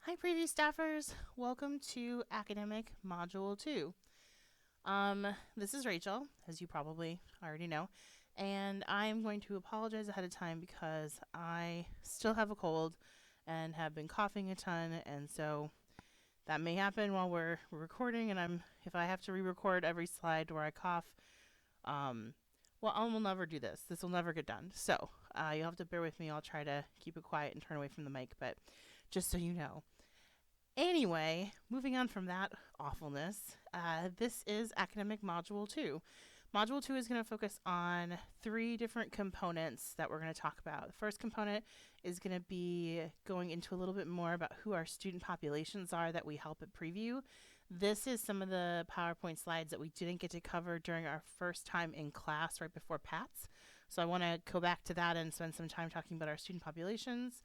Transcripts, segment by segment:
Hi, preview staffers. Welcome to Academic Module 2. This is Rachel, as you probably already know, and I am going to apologize ahead of time because I still have a cold and have been coughing a ton, and so that may happen while we're recording, and if I have to re-record every slide where I cough, well, I will never do this. This will never get done. So you'll have to bear with me. I'll try to keep it quiet and turn away from the mic, but just so you know. Anyway, moving on from that awfulness, this is Academic Module 2. Module 2 is going to focus on 3 different components that we're going to talk about. The first component is going to be going into a little bit more about who our student populations are that we help at Preview. This is some of the PowerPoint slides that we didn't get to cover during our first time in class right before PATS. So I want to go back to that and spend some time talking about our student populations.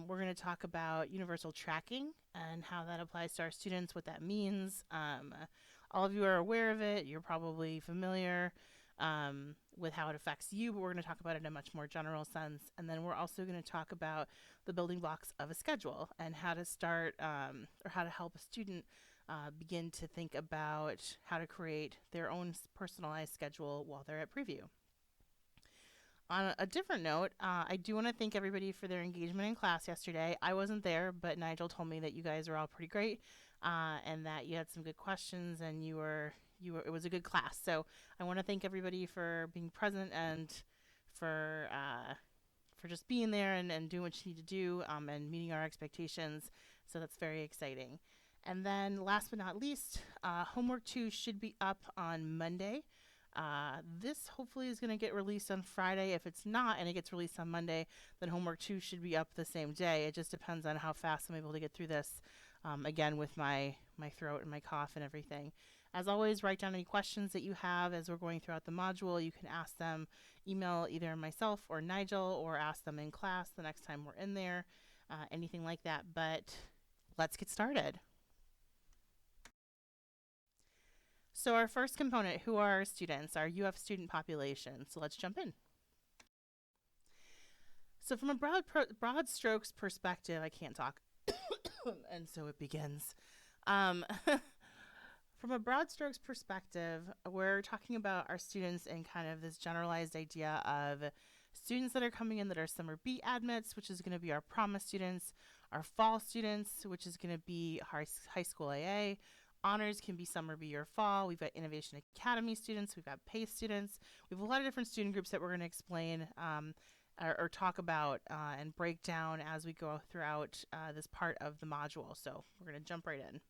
We're going to talk about universal tracking and how that applies to our students, what that means. All of you are aware of it. You're probably familiar with how it affects you, but we're going to talk about it in a much more general sense. And then we're also going to talk about the building blocks of a schedule and how to start or how to help a student begin to think about how to create their own personalized schedule while they're at Preview. On a different note, I do want to thank everybody for their engagement in class yesterday. I wasn't there, but Nigel told me that you guys are all pretty great and that you had some good questions and it was a good class. So I want to thank everybody for being present and for just being there and doing what you need to do and meeting our expectations. So that's very exciting. And then last but not least, homework 2 should be up on Monday. This hopefully is going to get released on Friday. If it's not and it gets released on Monday, then homework 2 should be up the same day. It just depends on how fast I'm able to get through this, again, with my throat and my cough and everything. As always, write down any questions that you have as we're going throughout the module. You can ask them, email either myself or Nigel, or ask them in class the next time we're in there, anything like that. But let's get started. So our first component, who are our students, our UF student population. So let's jump in. So from a broad strokes perspective, I can't talk, and so it begins. From a broad strokes perspective, we're talking about our students in kind of this generalized idea of students that are coming in that are summer B admits, which is going to be our promise students, our fall students, which is going to be high school AA. Honors can be summer B or fall. We've got Innovation Academy students. We've got PACE students. We have a lot of different student groups that we're going to explain or talk about and break down as we go throughout this part of the module. So we're going to jump right in.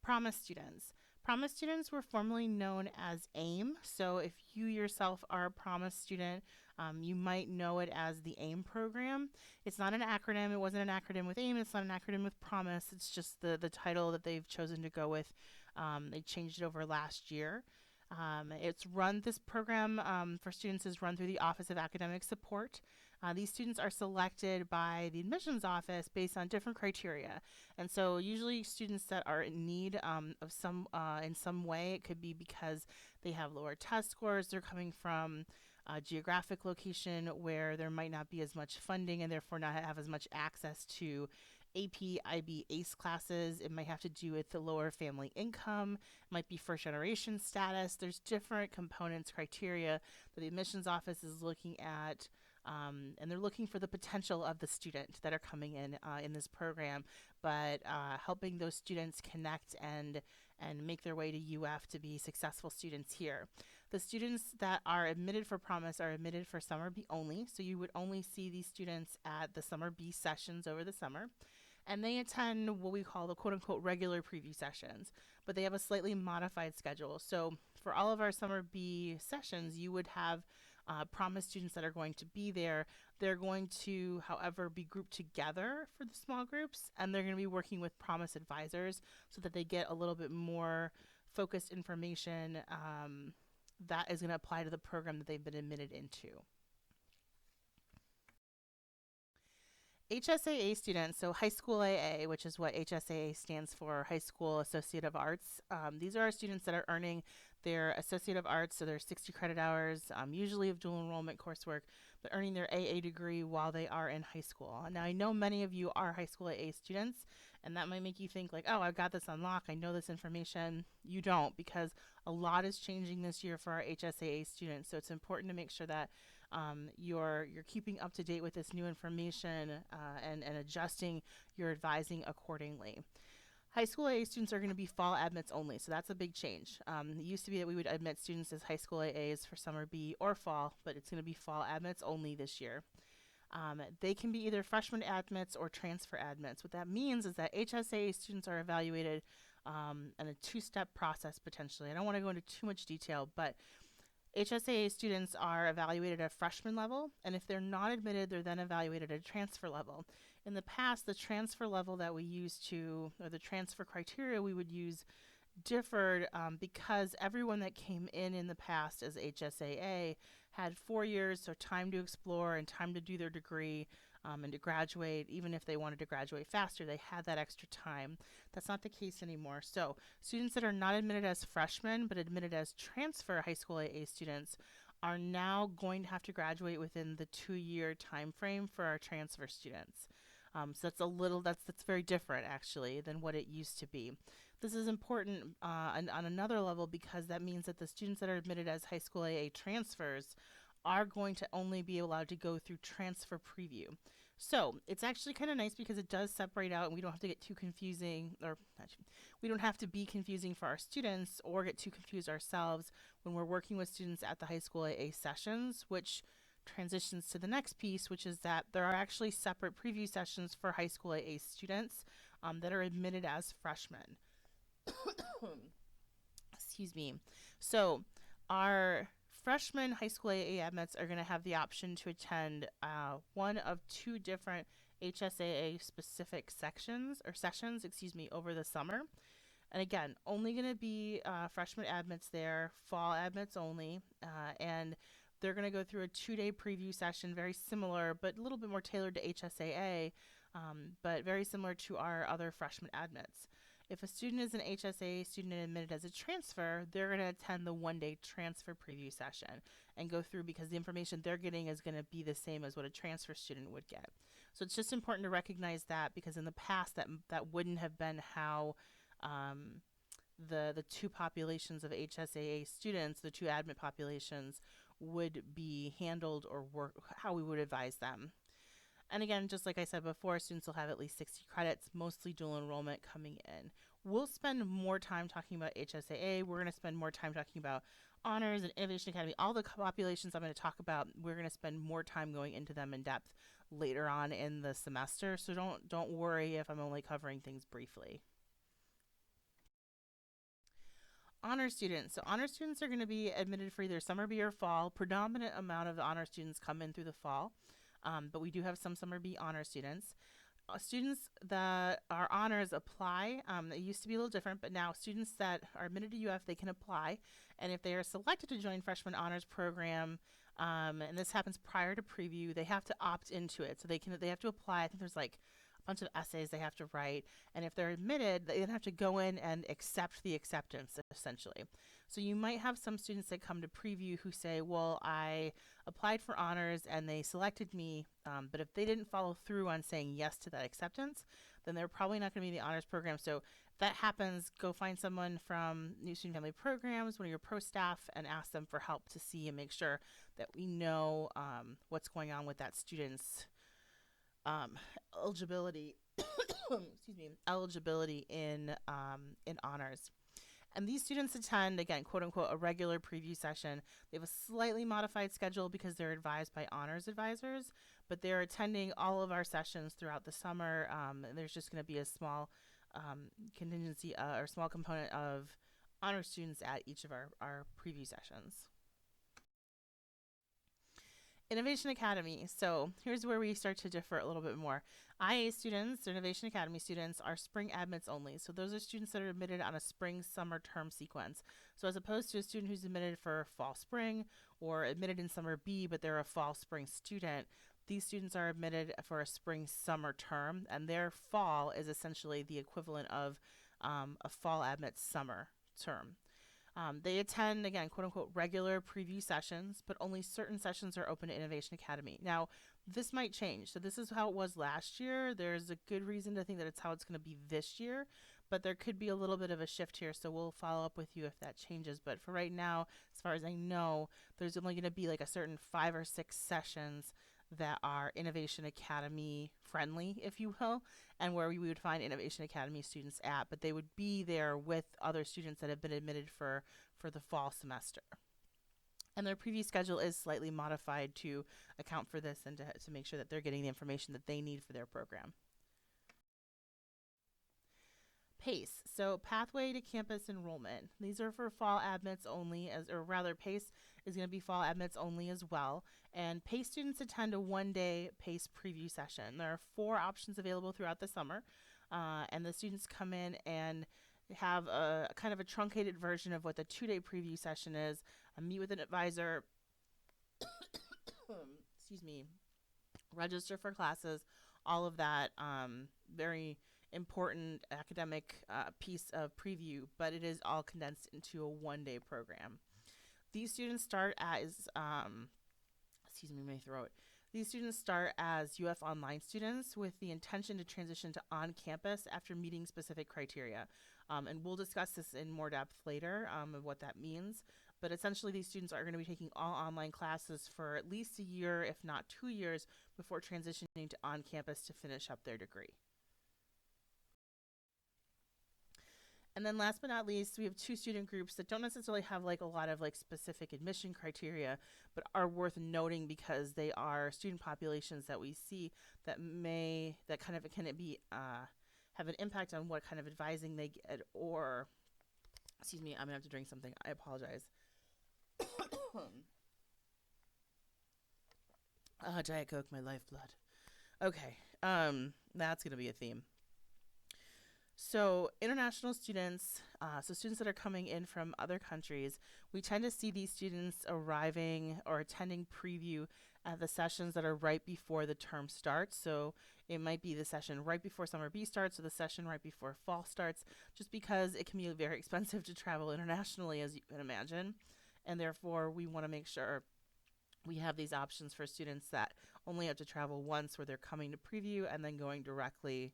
Promise students. Promise students were formerly known as AIM. So if you yourself are a Promise student, you might know it as the AIM program. It's not an acronym. It wasn't an acronym with AIM. It's not an acronym with Promise. It's just the title that they've chosen to go with. They changed it over last year. This program for students is run through the Office of Academic Support. These students are selected by the admissions office based on different criteria. And so usually students that are in need of in some way, it could be because they have lower test scores, they're coming from a geographic location where there might not be as much funding and therefore not have as much access to AP, IB, ACE classes. It might have to do with the lower family income, it might be first generation status. There's different components, criteria that the admissions office is looking at. And they're looking for the potential of the student that are coming in this program, but helping those students connect and make their way to UF to be successful students here. The students that are admitted for Promise are admitted for Summer B only, so you would only see these students at the Summer B sessions over the summer. And they attend what we call the quote-unquote regular preview sessions, but they have a slightly modified schedule. So for all of our Summer B sessions, you would have Promise students that are going to be there. They're going to, however, be grouped together for the small groups, and they're going to be working with Promise advisors so that they get a little bit more focused information that is going to apply to the program that they've been admitted into. HSAA students, so High School AA, which is what HSAA stands for, High School Associate of Arts. These are our students that are earning They're associative arts, so they're 60 credit hours, usually of dual enrollment coursework, but earning their AA degree while they are in high school. Now, I know many of you are high school AA students, and that might make you think like, oh, I've got this on lock, I know this information. You don't, because a lot is changing this year for our HSAA students, so it's important to make sure that you're keeping up to date with this new information and adjusting your advising accordingly. High school AA students are going to be fall admits only, so that's a big change. It used to be that we would admit students as high school AAs for summer B or fall, but it's going to be fall admits only this year. They can be either freshman admits or transfer admits. What that means is that HSAA students are evaluated in a two-step process potentially. I don't want to go into too much detail, but HSAA students are evaluated at freshman level, and if they're not admitted, they're then evaluated at transfer level. In the past, the transfer level that we used to, or the transfer criteria we would use, differed because everyone that came in the past as HSAA had 4 years, so time to explore and time to do their degree and to graduate. Even if they wanted to graduate faster, they had that extra time. That's not the case anymore. So students that are not admitted as freshmen but admitted as transfer high school AA students are now going to have to graduate within the 2-year time frame for our transfer students. So that's very different actually than what it used to be. This is important on another level because that means that the students that are admitted as high school AA transfers are going to only be allowed to go through transfer preview. So it's actually kind of nice because it does separate out and we don't have to get too confusing, or we don't have to be confusing for our students or get too confused ourselves when we're working with students at the high school AA sessions, which transitions to the next piece, which is that there are actually separate preview sessions for high school AA students that are admitted as freshmen. Excuse me. So our freshman high school AA admits are going to have the option to attend one of 2 different HSAA specific sessions over the summer. And again, only going to be freshman admits there, fall admits only, and they're going to go through a 2-day preview session, very similar, but a little bit more tailored to HSAA, but very similar to our other freshman admits. If a student is an HSAA student and admitted as a transfer, they're going to attend the 1-day transfer preview session and go through because the information they're getting is going to be the same as what a transfer student would get. So it's just important to recognize that because in the past that wouldn't have been how the 2 populations of HSAA students, the 2 admit populations, would be handled or how we would advise them. And again, just like I said before, students will have at least 60 credits, mostly dual enrollment coming in. We'll spend more time talking about HSAA. We're going to spend more time talking about honors and Innovation Academy. All the populations I'm going to talk about, we're going to spend more time going into them in depth later on in the semester. So don't worry if I'm only covering things briefly. Honor students. So honor students are going to be admitted for either summer B or fall. Predominant amount of the honor students come in through the fall. But we do have some summer B honor students. Students that are honors apply. It used to be a little different, but now students that are admitted to UF, they can apply. And if they are selected to join freshman honors program, and this happens prior to preview, they have to opt into it. So they have to apply. I think there's like a bunch of essays they have to write. And if they're admitted, they then have to go in and accept the acceptance, essentially. So you might have some students that come to preview who say, well, I applied for honors and they selected me, but if they didn't follow through on saying yes to that acceptance, then they're probably not going to be in the honors program. So if that happens, go find someone from New Student Family Programs, one of your pro staff, and ask them for help to see and make sure that we know what's going on with that student's eligibility eligibility in honors. And these students attend, again, quote unquote, a regular preview session. They have a slightly modified schedule because they're advised by honors advisors, but they're attending all of our sessions throughout the summer. There's just going to be a small contingency or small component of honor students at each of our preview sessions. Innovation Academy. So here's where we start to differ a little bit more. IA students, or Innovation Academy students, are spring admits only. So those are students that are admitted on a spring-summer term sequence. So as opposed to a student who's admitted for fall-spring or admitted in summer B, but they're a fall-spring student, these students are admitted for a spring-summer term, and their fall is essentially the equivalent of a fall admit summer term. They attend, again, quote unquote, regular preview sessions, but only certain sessions are open to Innovation Academy. Now, this might change. So, this is how it was last year. There's a good reason to think that it's how it's going to be this year, but there could be a little bit of a shift here. So, we'll follow up with you if that changes. But for right now, as far as I know, there's only going to be like a certain 5 or 6 sessions that are Innovation Academy friendly, if you will, and where we would find Innovation Academy students at, but they would be there with other students that have been admitted for the fall semester. And their preview schedule is slightly modified to account for this and to make sure that they're getting the information that they need for their program. PACE, so Pathway to Campus Enrollment. These are for fall admits only, or rather, PACE is going to be fall admits only as well. And PACE students attend a 1-day PACE preview session. There are 4 options available throughout the summer, and the students come in and have a kind of a truncated version of what the 2-day preview session is. Meet with an advisor, excuse me, register for classes, all of that. Very important academic piece of preview, but it is all condensed into a 1-day program. These students start as, excuse me, my throat. These students start as UF Online students with the intention to transition to on campus after meeting specific criteria. And we'll discuss this in more depth later of what that means. But essentially, these students are going to be taking all online classes for at least a year, if not 2 years, before transitioning to on campus to finish up their degree. And then last but not least, we have 2 student groups that don't necessarily have like a lot of like specific admission criteria, but are worth noting because they are student populations that we see that kind of can be have an impact on what kind of advising they get, or excuse me, I'm gonna have to drink something. I apologize. Diet Coke, my lifeblood. Okay, that's gonna be a theme. So international students, so students that are coming in from other countries, we tend to see these students arriving or attending preview at the sessions that are right before the term starts. So it might be the session right before summer B starts or the session right before fall starts, just because it can be very expensive to travel internationally, as you can imagine. And therefore, we want to make sure we have these options for students that only have to travel once, where they're coming to preview and then going directly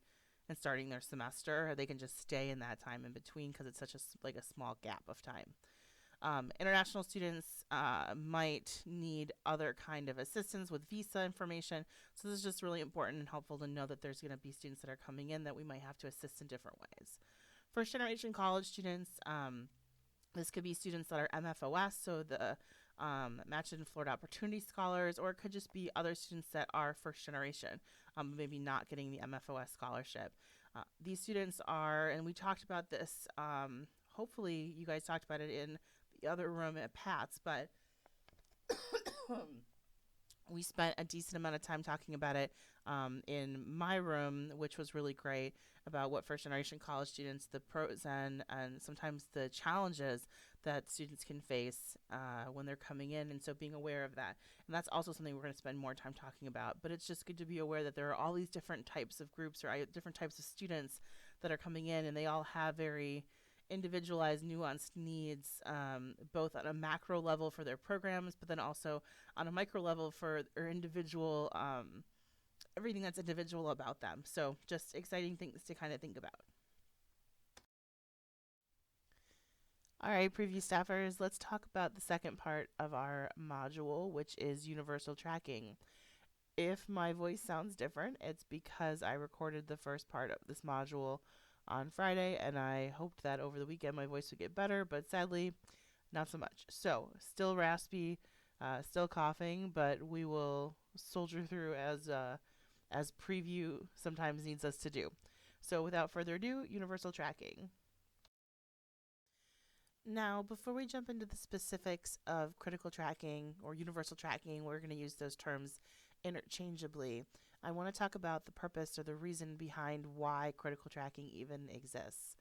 and starting their semester. They can just stay in that time in between because it's such a small gap of time. International students might need other kind of assistance with visa information. So this is just really important and helpful to know that there's going to be students that are coming in that we might have to assist in different ways. First generation college students, this could be students that are MFOS, so the Matched in Florida Opportunity Scholars, or it could just be other students that are first generation, maybe not getting the MFOS scholarship. These students are, and we talked about this, hopefully you guys talked about it in the other room at Pat's, but we spent a decent amount of time talking about it in my room, which was really great, about what first generation college students, the pros and sometimes the challenges that students can face when they're coming in, and so being aware of that. And that's also something we're going to spend more time talking about, but it's just good to be aware that there are all these different types of groups or different types of students that are coming in, and they all have very individualized, nuanced needs, both on a macro level for their programs, but then also on a micro level for their individual, everything that's individual about them. So just exciting things to kind of think about. All right, preview staffers, let's talk about the second part of our module, which is universal tracking. If my voice sounds different, it's because I recorded the first part of this module on Friday, and I hoped that over the weekend my voice would get better, but sadly, not so much. So, still raspy, still coughing, but we will soldier through as preview sometimes needs us to do. So, without further ado, universal tracking. Now, before we jump into the specifics of critical tracking or universal tracking, we're going to use those terms interchangeably. I want to talk about the purpose or the reason behind why critical tracking even exists.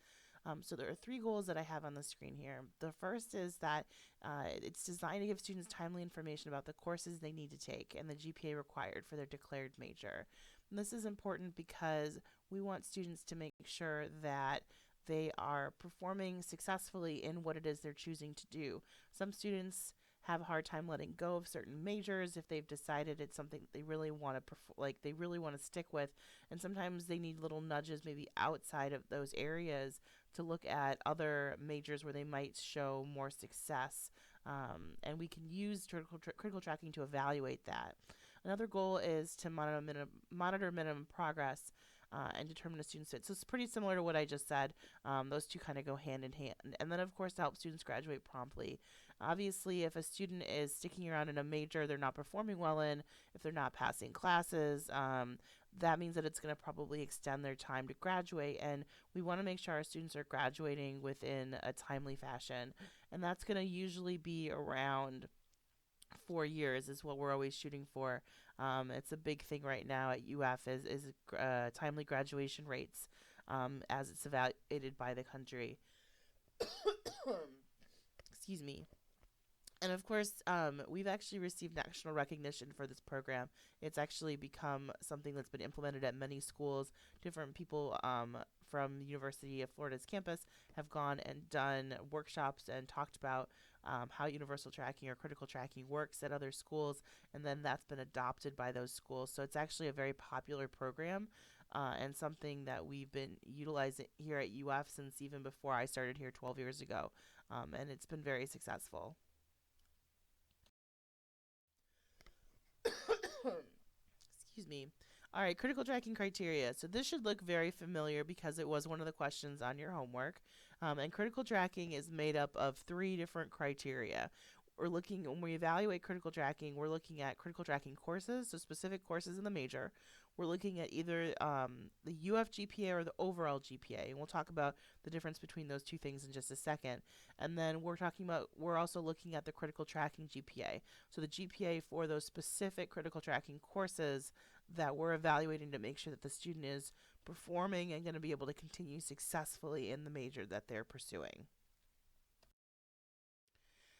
So there are 3 goals that I have on the screen here. The first is that it's designed to give students timely information about the courses they need to take and the GPA required for their declared major. And this is important because we want students to make sure that they are performing successfully in what it is they're choosing to do. Some students have a hard time letting go of certain majors if they've decided it's something that they really want to they really want to stick with, and sometimes they need little nudges maybe outside of those areas to look at other majors where they might show more success, and we can use critical tracking to evaluate that. Another goal is to monitor minimum progress and determine a student's fit. So it's pretty similar to what I just said. Those two kind of go hand in hand. And then, of course, to help students graduate promptly. Obviously, if a student is sticking around in a major they're not performing well in, if they're not passing classes, that means that it's going to probably extend their time to graduate. And we want to make sure our students are graduating within a timely fashion. And that's going to usually be around 4 years is what we're always shooting for. It's a big thing right now at UF is timely graduation rates as it's evaluated by the country. Excuse me. And of course, we've actually received national recognition for this program. It's actually become something that's been implemented at many schools. Different people from the University of Florida's campus have gone and done workshops and talked about how universal tracking or critical tracking works at other schools, and then that's been adopted by those schools. So it's actually a very popular program and something that we've been utilizing here at UF since even before I started here 12 years ago, and it's been very successful. Excuse me. All right, critical tracking criteria. So this should look very familiar because it was one of the questions on your homework. And critical tracking is made up of three different criteria. When we evaluate critical tracking, we're looking at critical tracking courses, so specific courses in the major. We're looking at either the UF GPA or the overall GPA, and we'll talk about the difference between those two things in just a second. And then we're also looking at the critical tracking GPA, so the GPA for those specific critical tracking courses that we're evaluating to make sure that the student is performing and going to be able to continue successfully in the major that they're pursuing.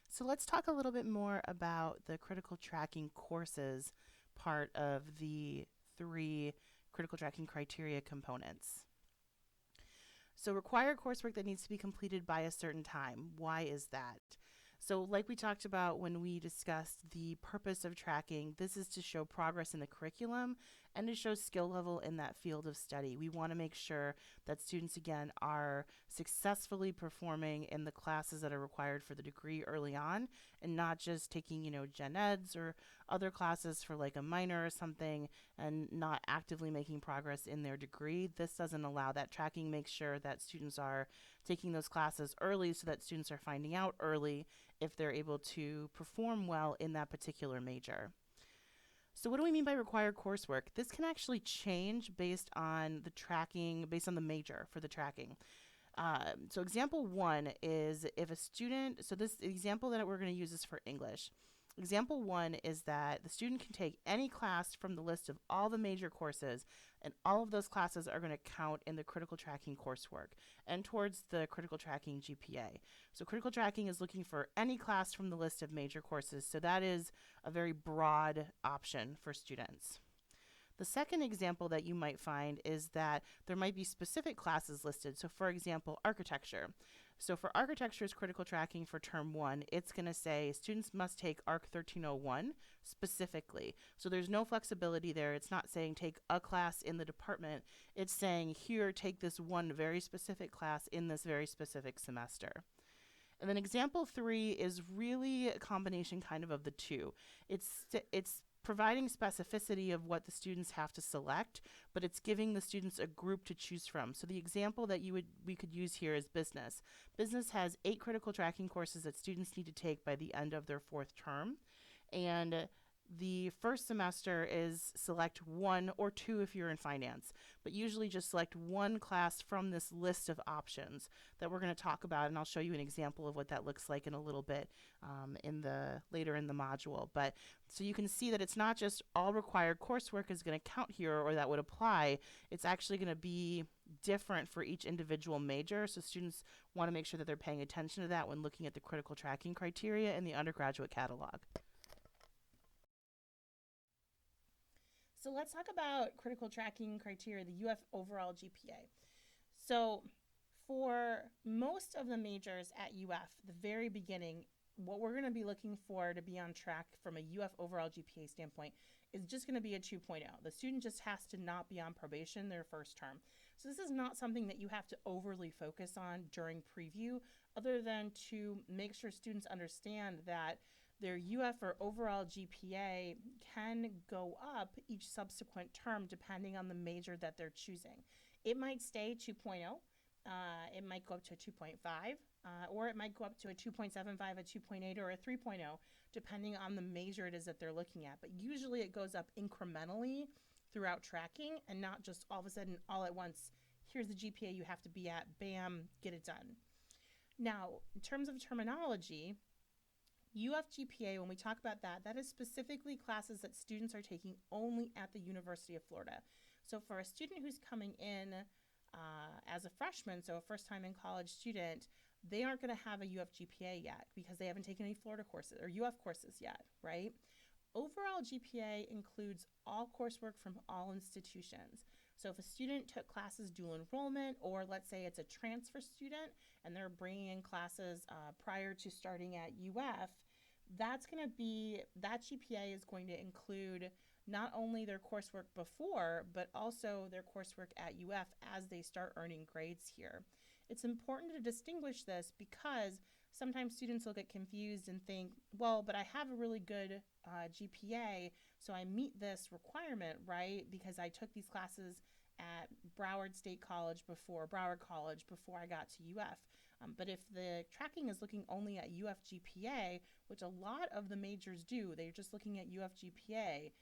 So let's talk a little bit more about the critical tracking courses part of the three critical tracking criteria components. So required coursework that needs to be completed by a certain time. Why is that? So like we talked about when we discussed the purpose of tracking, this is to show progress in the curriculum and to show skill level in that field of study. We want to make sure that students, again, are successfully performing in the classes that are required for the degree early on and not just taking, gen eds or other classes for like a minor or something and not actively making progress in their degree. This doesn't allow that. Tracking makes sure that students are taking those classes early so that students are finding out early if they're able to perform well in that particular major. So what do we mean by required coursework? This can actually change based on the major for the tracking. So example one is if a student, so this example that we're going to use is for English. Example one is that the student can take any class from the list of all the major courses, and all of those classes are going to count in the critical tracking coursework and towards the critical tracking GPA. So critical tracking is looking for any class from the list of major courses, so that is a very broad option for students. The second example that you might find is that there might be specific classes listed. So for example, architecture. So for architecture's critical tracking for term one, it's going to say students must take ARC 1301 specifically. So there's no flexibility there. It's not saying take a class in the department. It's saying here, take this one very specific class in this very specific semester. And then example three is really a combination kind of the two. It's providing specificity of what the students have to select, but it's giving the students a group to choose from. So the example that we could use here is business. Business has 8 critical tracking courses that students need to take by the end of their 4th term. And the first semester is select 1 or 2 if you're in finance, but usually just select one class from this list of options that we're going to talk about, and I'll show you an example of what that looks like in a little bit later in the module. But so you can see that it's not just all required coursework is going to count here or that would apply. It's actually going to be different for each individual major, so students want to make sure that they're paying attention to that when looking at the critical tracking criteria in the undergraduate catalog. So let's talk about critical tracking criteria, the UF overall GPA. So For most of the majors at UF, the very beginning, what we're going to be looking for to be on track from a UF overall GPA standpoint is just going to be a 2.0. The student just has to not be on probation their first term. So this is not something that you have to overly focus on during preview, other than to make sure students understand that their UF or overall GPA can go up each subsequent term depending on the major that they're choosing. It might stay 2.0. It might go up to a 2.5, or it might go up to a 2.75, a 2.8, or a 3.0, depending on the major it is that they're looking at. But usually it goes up incrementally throughout tracking and not just all of a sudden, all at once, here's the GPA you have to be at, bam, get it done. Now, in terms of terminology, UF GPA, when we talk about that, that is specifically classes that students are taking only at the University of Florida. So for a student who's coming in as a freshman, so a first time in college student, they aren't going to have a UF GPA yet because they haven't taken any Florida courses or UF courses yet, right? Overall GPA includes all coursework from all institutions. So if a student took classes dual enrollment, or let's say it's a transfer student and they're bringing in classes prior to starting at UF, that's going to be, that GPA is going to include not only their coursework before, but also their coursework at UF as they start earning grades here. It's important to distinguish this because sometimes students will get confused and think, well, but I have a really good GPA, so I meet this requirement, right? Because I took these classes at Broward State College before, Broward College before I got to UF. But if the tracking is looking only at UF GPA, which a lot of the majors do, they're just looking at UF GPA,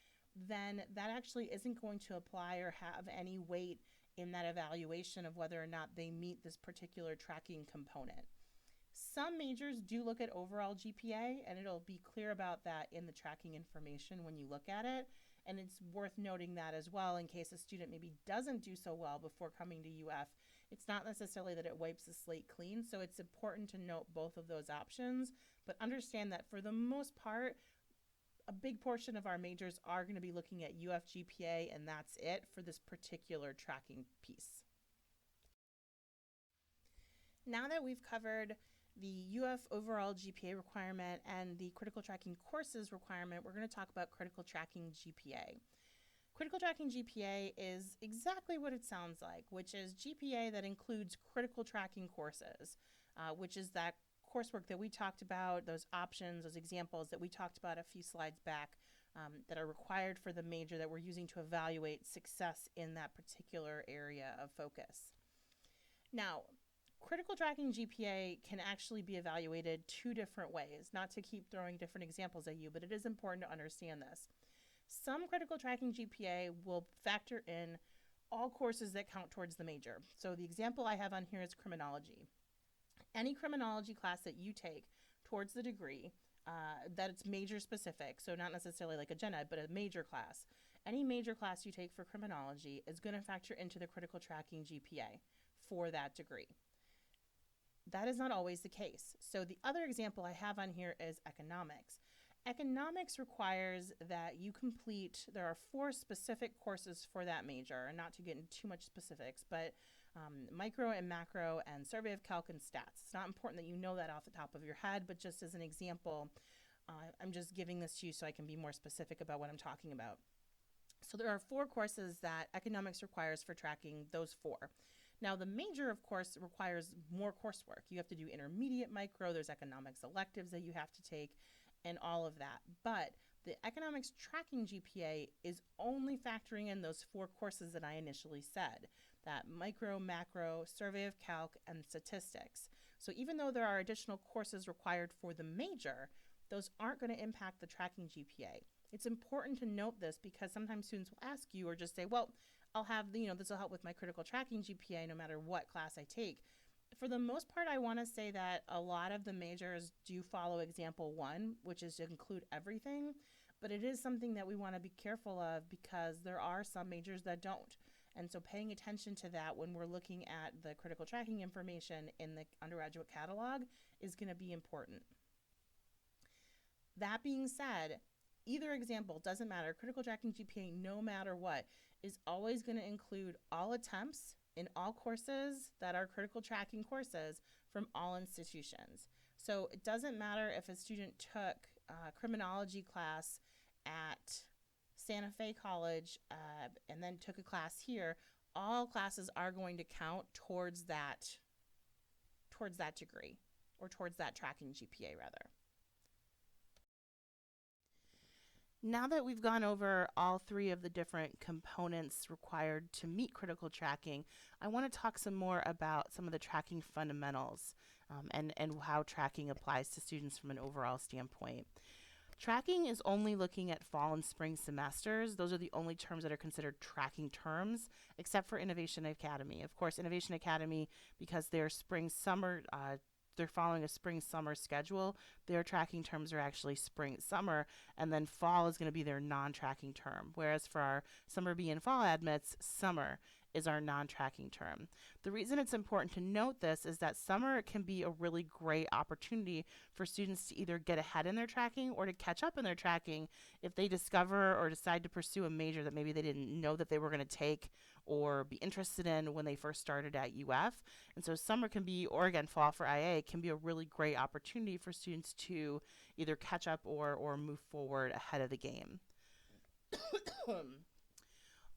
then that actually isn't going to apply or have any weight in that evaluation of whether or not they meet this particular tracking component. Some majors do look at overall GPA, and it'll be clear about that in the tracking information when you look at it. And it's worth noting that as well in case a student maybe doesn't do so well before coming to UF. It's not necessarily that it wipes the slate clean, so it's important to note both of those options, but understand that for the most part, a big portion of our majors are going to be looking at UF GPA, and that's it for this particular tracking piece. Now that we've covered the UF overall GPA requirement and the critical tracking courses requirement, we're going to talk about critical tracking GPA. Critical tracking GPA is exactly what it sounds like, which is GPA that includes critical tracking courses, which is that coursework that we talked about, those options, those examples that we talked about a few slides back that are required for the major that we're using to evaluate success in that particular area of focus. Now, critical tracking GPA can actually be evaluated two different ways, not to keep throwing different examples at you, but it is important to understand this. Some critical tracking GPA will factor in all courses that count towards the major. So the example I have on here is criminology. Any criminology class that you take towards the degree that it's major specific, so not necessarily like a gen ed, but a major class. Any major class you take for criminology is going to factor into the critical tracking GPA for that degree. That is not always the case. So the other example I have on here is economics. Economics requires that you complete, there are 4 specific courses for that major, and not to get into too much specifics, but micro and macro and survey of calc and stats. It's not important that you know that off the top of your head, but just as an example, I'm just giving this to you so I can be more specific about what I'm talking about. So there are 4 courses that economics requires for tracking those 4. Now, the major, of course, requires more coursework. You have to do intermediate micro, there's economics electives that you have to take, and all of that. But the economics tracking GPA is only factoring in those 4 courses that I initially said, that micro, macro, survey of calc, and statistics. So even though there are additional courses required for the major, those aren't going to impact the tracking GPA. It's important to note this because sometimes students will ask you or just say, well, I'll have, this will help with my critical tracking GPA no matter what class I take. For the most part, I want to say that a lot of the majors do follow example 1, which is to include everything, but it is something that we want to be careful of because there are some majors that don't. And so paying attention to that when we're looking at the critical tracking information in the undergraduate catalog is going to be important. That being said, either example doesn't matter. Critical tracking GPA, no matter what, is always going to include all attempts in all courses that are critical tracking courses from all institutions. So it doesn't matter if a student took a criminology class at Santa Fe College and then took a class here. All classes are going to count towards that degree, or towards that tracking GPA rather. Now that we've gone over all three of the different components required to meet critical tracking, I want to talk some more about some of the tracking fundamentals and how tracking applies to students from an overall standpoint. Tracking is only looking at fall and spring semesters. Those are the only terms that are considered tracking terms, except for Innovation Academy. Of course, Innovation Academy, because they're spring-summer, they're following a spring-summer schedule, their tracking terms are actually spring-summer, and then fall is going to be their non-tracking term. Whereas for our summer B and fall admits, summer is our non-tracking term. The reason it's important to note this is that summer can be a really great opportunity for students to either get ahead in their tracking or to catch up in their tracking if they discover or decide to pursue a major that maybe they didn't know that they were going to take or be interested in when they first started at UF. And so summer can be, or again, fall for IA, can be a really great opportunity for students to either catch up or move forward ahead of the game.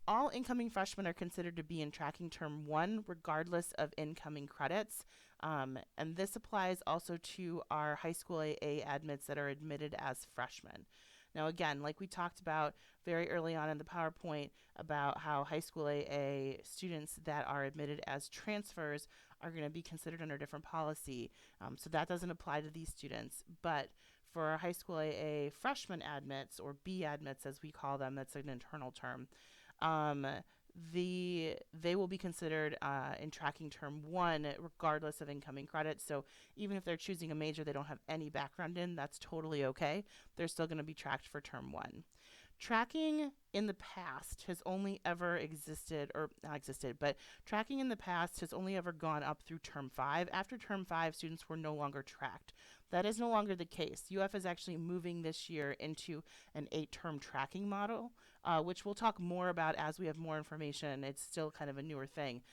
All incoming freshmen are considered to be in tracking term 1 regardless of incoming credits. And this applies also to our high school AA admits that are admitted as freshmen. Now again, like we talked about very early on in the PowerPoint about how high school AA students that are admitted as transfers are going to be considered under a different policy. So that doesn't apply to these students. But for our high school AA freshman admits, or B admits as we call them, that's an internal term, they will be considered in tracking term 1 regardless of incoming credits. So even if they're choosing a major they don't have any background in, that's totally okay. They're still going to be tracked for term 1. Tracking in the past has only ever existed, or not existed, but tracking in the past has only ever gone up through term 5. After term 5, students were no longer tracked. That is no longer the case. UF is actually moving this year into an 8-term tracking model, which we'll talk more about as we have more information. It's still kind of a newer thing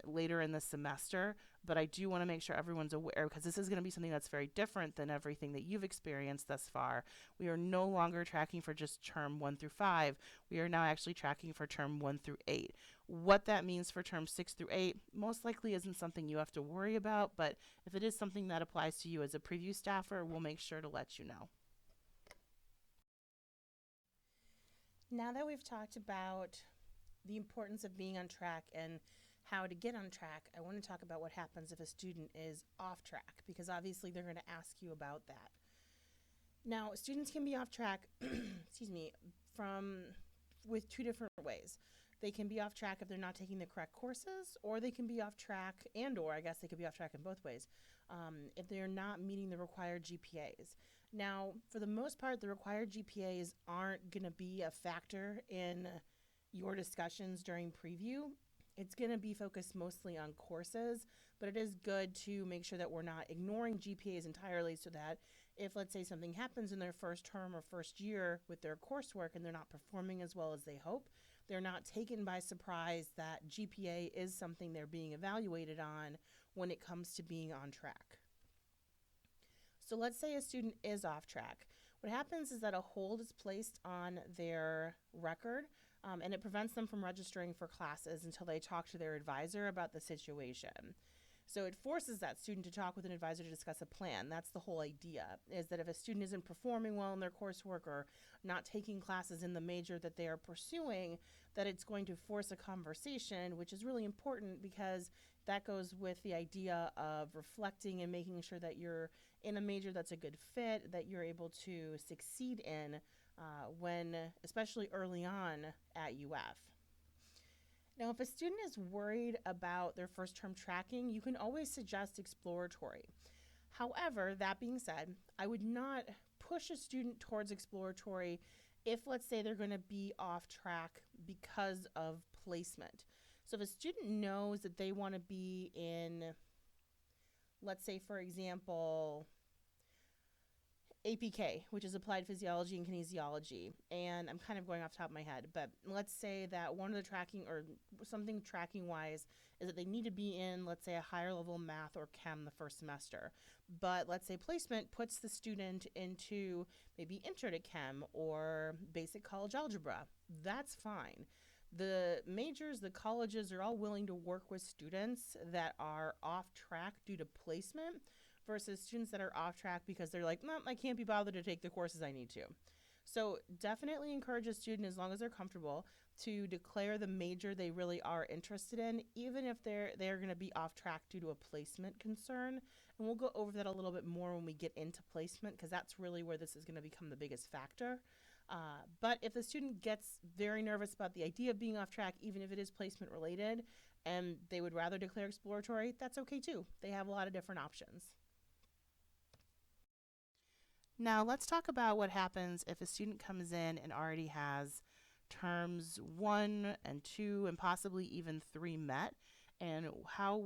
later in the semester, but I do want to make sure everyone's aware, because this is going to be something that's very different than everything that you've experienced thus far. We are no longer tracking for just term 1 through 5. We are now actually tracking for term 1 through 8. What that means for term 6 through 8 most likely isn't something you have to worry about, but if it is something that applies to you as a preview staffer, we'll make sure to let you know. Now that we've talked about the importance of being on track and how to get on track, I want to talk about what happens if a student is off track, because obviously they're going to ask you about that. Now, students can be off track, excuse me, with 2 different ways. They can be off track if they're not taking the correct courses, or they can be off track, or I guess they could be off track in both ways, if they're not meeting the required GPAs. Now, for the most part, the required GPAs aren't going to be a factor in your discussions during preview. It's going to be focused mostly on courses, but it is good to make sure that we're not ignoring GPAs entirely, so that if, let's say, something happens in their first term or first year with their coursework and they're not performing as well as they hope, they're not taken by surprise that GPA is something they're being evaluated on when it comes to being on track. So let's say a student is off track. What happens is that a hold is placed on their record, and it prevents them from registering for classes until they talk to their advisor about the situation. So it forces that student to talk with an advisor to discuss a plan. That's the whole idea, is that if a student isn't performing well in their coursework or not taking classes in the major that they are pursuing, that it's going to force a conversation, which is really important because that goes with the idea of reflecting and making sure that you're in a major that's a good fit, that you're able to succeed in when, especially early on at UF. Now, if a student is worried about their first term tracking, you can always suggest exploratory. However, that being said, I would not push a student towards exploratory if, let's say, they're going to be off track because of placement. So if a student knows that they want to be in, let's say, for example, APK, which is Applied Physiology and Kinesiology. And I'm kind of going off the top of my head, but let's say that one of the tracking or something tracking wise is that they need to be in, let's say, a higher level math or chem the first semester. But let's say placement puts the student into maybe intro to chem or basic college algebra. That's fine. The majors, the colleges are all willing to work with students that are off track due to placement versus students that are off track because they're like, no, I can't be bothered to take the courses I need to. So definitely encourage a student, as long as they're comfortable, to declare the major they really are interested in, even if they're going to be off track due to a placement concern. And we'll go over that a little bit more when we get into placement, because that's really where this is going to become the biggest factor. But if the student gets very nervous about the idea of being off track, even if it is placement related, and they would rather declare exploratory, that's okay too. They have a lot of different options. Now let's talk about what happens if a student comes in and already has terms 1 and 2 and possibly even 3 met, and how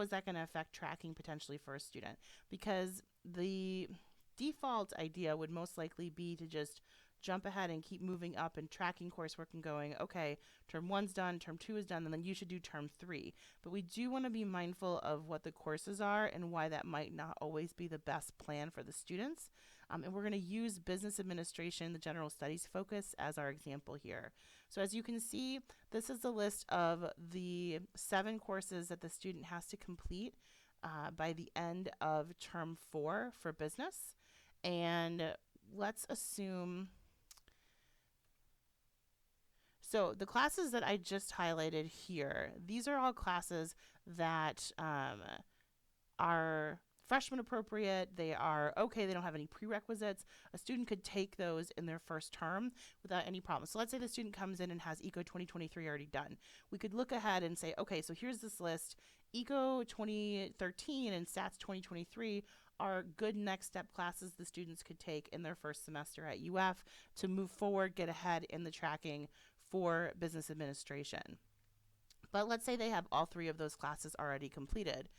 is that going to affect tracking potentially for a student? Because the default idea would most likely be to just jump ahead and keep moving up and tracking coursework and going, okay, term 1's done, term 2 is done, and then you should do term 3. But we do want to be mindful of what the courses are and why that might not always be the best plan for the students. And we're going to use business administration, the general studies focus, as our example here. So as you can see, this is the list of the 7 courses that the student has to complete by the end of term 4 for business. And let's assume, so the classes that I just highlighted here, these are all classes that are freshman appropriate. They are okay. They don't have any prerequisites. A student could take those in their first term without any problem. So let's say the student comes in and has ECO 2023 already done. We could look ahead and say, okay, so here's this list. ECO 2013 and STATS 2023 are good next step classes the students could take in their first semester at UF to move forward, get ahead in the tracking for business administration. But let's say they have all 3 of those classes already completed.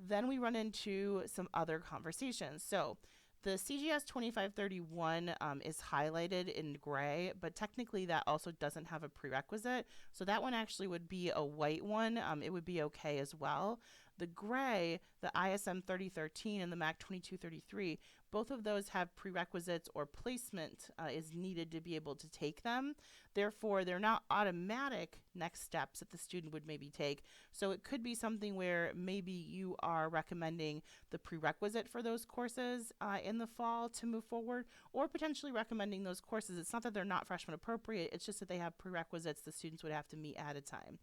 Then we run into some other conversations. So the CGS 2531 is highlighted in gray, but technically that also doesn't have a prerequisite. So that one actually would be a white one. It would be okay as well. The gray, the ISM 3013 and the MAC 2233, both of those have prerequisites or placement is needed to be able to take them. Therefore, they're not automatic next steps that the student would maybe take. So it could be something where maybe you are recommending the prerequisite for those courses in the fall to move forward, or potentially recommending those courses. It's not that they're not freshman appropriate, it's just that they have prerequisites the students would have to meet at a time.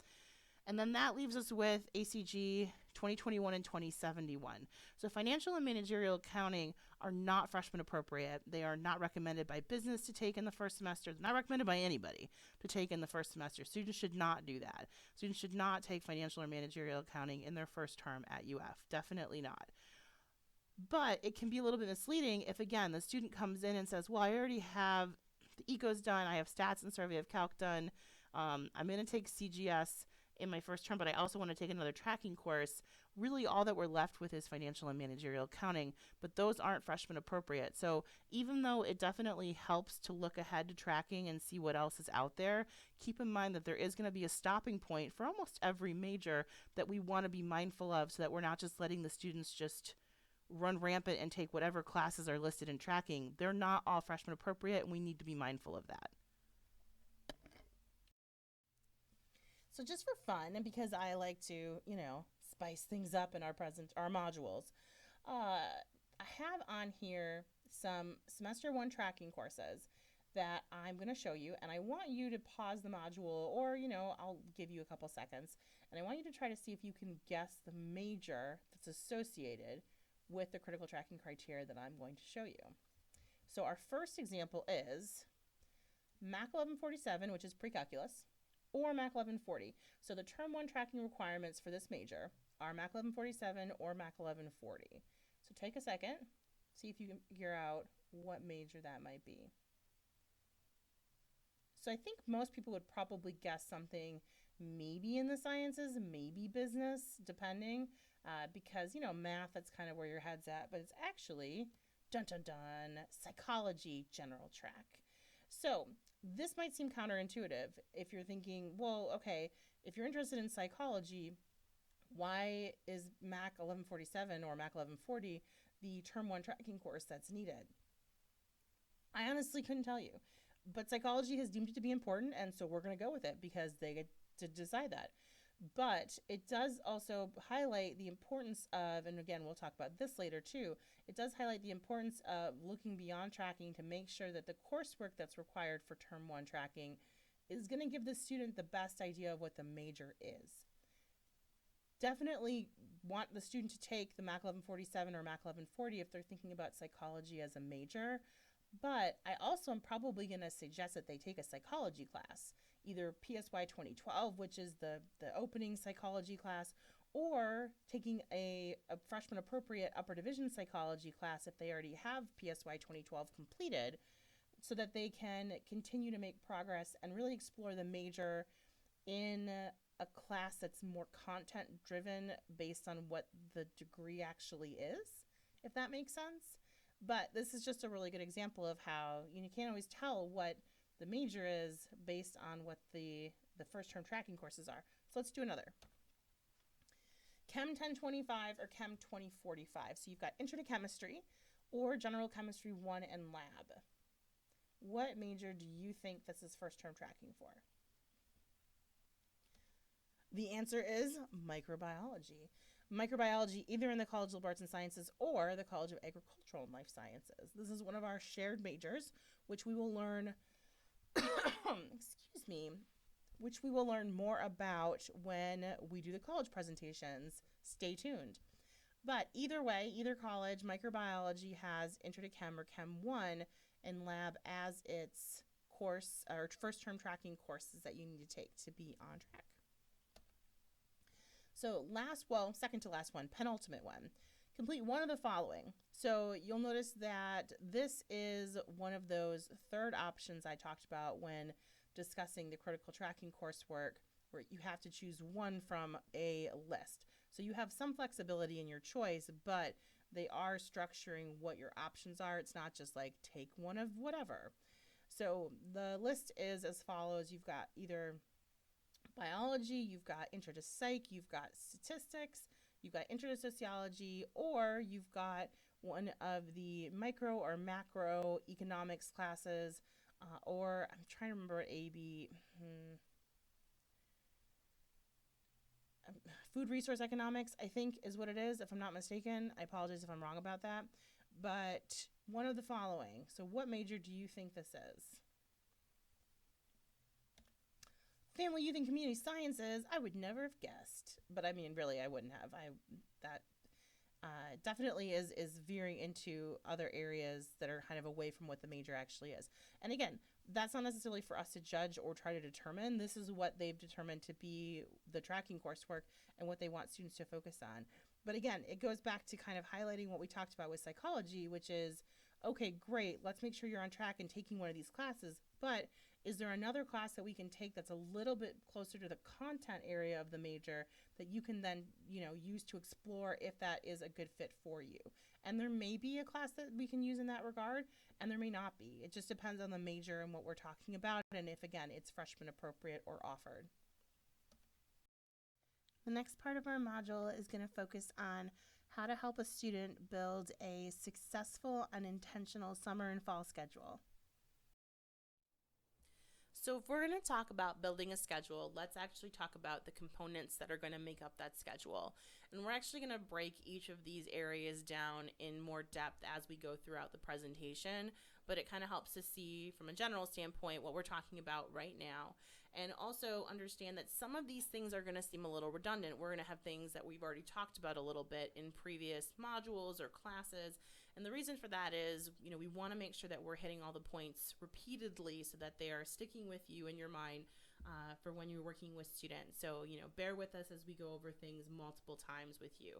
And then that leaves us with ACG 2021 and 2071. So financial and managerial accounting are not freshman appropriate. They are not recommended by business to take in the first semester. They're not recommended by anybody to take in the first semester. Students should not do that. Students should not take financial or managerial accounting in their first term at UF. Definitely not. But it can be a little bit misleading if, again, the student comes in and says, well, I already have the ECOs done, I have stats and survey of calc done, I'm going to take CGS in my first term, but I also want to take another tracking course. Really all that we're left with is financial and managerial accounting, but those aren't freshman appropriate. So even though it definitely helps to look ahead to tracking and see what else is out there, keep in mind that there is going to be a stopping point for almost every major that we want to be mindful of, so that we're not just letting the students just run rampant and take whatever classes are listed in tracking. They're not all freshman appropriate, and we need to be mindful of that. So just for fun, and because I like to, spice things up in our modules, I have on here some semester 1 tracking courses that I'm going to show you, and I want you to pause the module, or I'll give you a couple seconds, and I want you to try to see if you can guess the major that's associated with the critical tracking criteria that I'm going to show you. So our first example is MAC 1147, which is pre-calculus, or MAC 1140. So the term 1 tracking requirements for this major are MAC 1147 or MAC 1140. So take a second, see if you can figure out what major that might be. So I think most people would probably guess something maybe in the sciences, maybe business, depending, because math, that's kind of where your head's at, but it's actually Dun dun dun, psychology general track. So this might seem counterintuitive if you're thinking, well, okay, if you're interested in psychology, why is MAC 1147 or MAC 1140 the term one tracking course that's needed? I honestly couldn't tell you, but psychology has deemed it to be important, and so we're going to go with it because they get to decide that. But it does also highlight the importance of, and again, we'll talk about this later too, it does highlight the importance of looking beyond tracking to make sure that the coursework that's required for term one tracking is going to give the student the best idea of what the major is. Definitely want the student to take the MAC 1147 or MAC 1140 if they're thinking about psychology as a major, but I also am probably going to suggest that they take a psychology class, either PSY 2012, which is the opening psychology class, or taking a freshman appropriate upper division psychology class if they already have PSY 2012 completed, so that they can continue to make progress and really explore the major in a class that's more content driven based on what the degree actually is, if that makes sense. But this is just a really good example of how you can't always tell what the major is based on what the first term tracking courses are. So let's do another. Chem 1025 or Chem 2045. So you've got Intro to Chemistry or General Chemistry 1 and Lab. What major do you think this is first term tracking for? The answer is microbiology. Microbiology, either in the College of Liberal Arts and Sciences or the College of Agricultural and Life Sciences. This is one of our shared majors, which we will learn, excuse me, which we will learn more about when we do the college presentations. Stay tuned. But either way, either college, microbiology has Intro to Chem or Chem 1 and Lab as its course or first term tracking courses that you need to take to be on track. So second to last one, penultimate one. Complete one of the following. So you'll notice that this is one of those third options I talked about when discussing the critical tracking coursework, where you have to choose one from a list. So you have some flexibility in your choice, but they are structuring what your options are. It's not just like take one of whatever. So the list is as follows. You've got either biology, you've got intro to psych, you've got statistics, you've got intro to sociology, or you've got one of the micro or macro economics classes, or I'm trying to remember what food resource economics, I think is what it is, if I'm not mistaken. I apologize if I'm wrong about that. But one of the following. So what major do you think this is? Family, Youth, and Community Sciences. I would never have guessed. But I mean, really, I wouldn't have. That definitely is veering into other areas that are kind of away from what the major actually is. And again, that's not necessarily for us to judge or try to determine. This is what they've determined to be the tracking coursework and what they want students to focus on. But again, it goes back to kind of highlighting what we talked about with psychology, which is, okay, great, let's make sure you're on track and taking one of these classes, but is there another class that we can take that's a little bit closer to the content area of the major that you can then, use to explore if that is a good fit for you? And there may be a class that we can use in that regard, and there may not be. It just depends on the major and what we're talking about, and if, again, it's freshman appropriate or offered. The next part of our module is going to focus on how to help a student build a successful and intentional summer and fall schedule. So if we're going to talk about building a schedule, let's actually talk about the components that are going to make up that schedule. And we're actually going to break each of these areas down in more depth as we go throughout the presentation, but it kind of helps to see from a general standpoint what we're talking about right now. And also understand that some of these things are going to seem a little redundant. We're going to have things that we've already talked about a little bit in previous modules or classes. And the reason for that is, we want to make sure that we're hitting all the points repeatedly so that they are sticking with you in your mind for when you're working with students. So, bear with us as we go over things multiple times with you.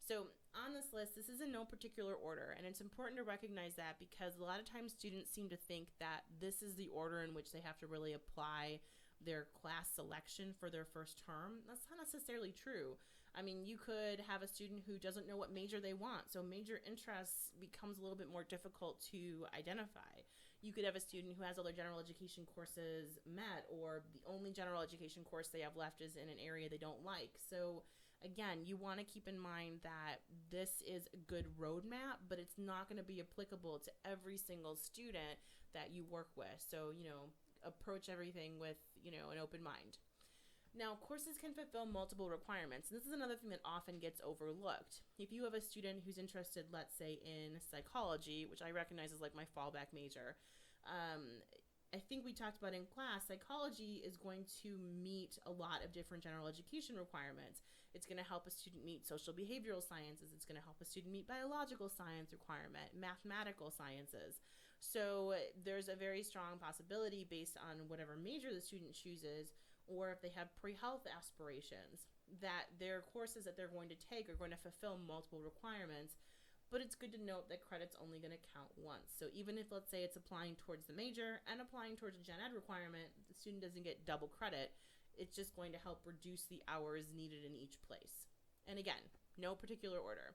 So on this list, this is in no particular order, and it's important to recognize that because a lot of times students seem to think that this is the order in which they have to really apply their class selection for their first term. That's not necessarily true. I mean, you could have a student who doesn't know what major they want, so major interests becomes a little bit more difficult to identify. You could have a student who has all their general education courses met, or the only general education course they have left is in an area they don't like. So again, you want to keep in mind that this is a good roadmap, but it's not going to be applicable to every single student that you work with. So, approach everything with, an open mind. Now, courses can fulfill multiple requirements. And this is another thing that often gets overlooked. If you have a student who's interested, let's say, in psychology, which I recognize as like my fallback major, I think we talked about in class, psychology is going to meet a lot of different general education requirements. It's going to help a student meet social behavioral sciences. It's going to help a student meet biological science requirement, mathematical sciences. So there's a very strong possibility based on whatever major the student chooses, or if they have pre-health aspirations, that their courses that they're going to take are going to fulfill multiple requirements. But it's good to note that credit's only going to count once. So even if, let's say, it's applying towards the major and applying towards a gen ed requirement, the student doesn't get double credit. It's just going to help reduce the hours needed in each place. And again, no particular order.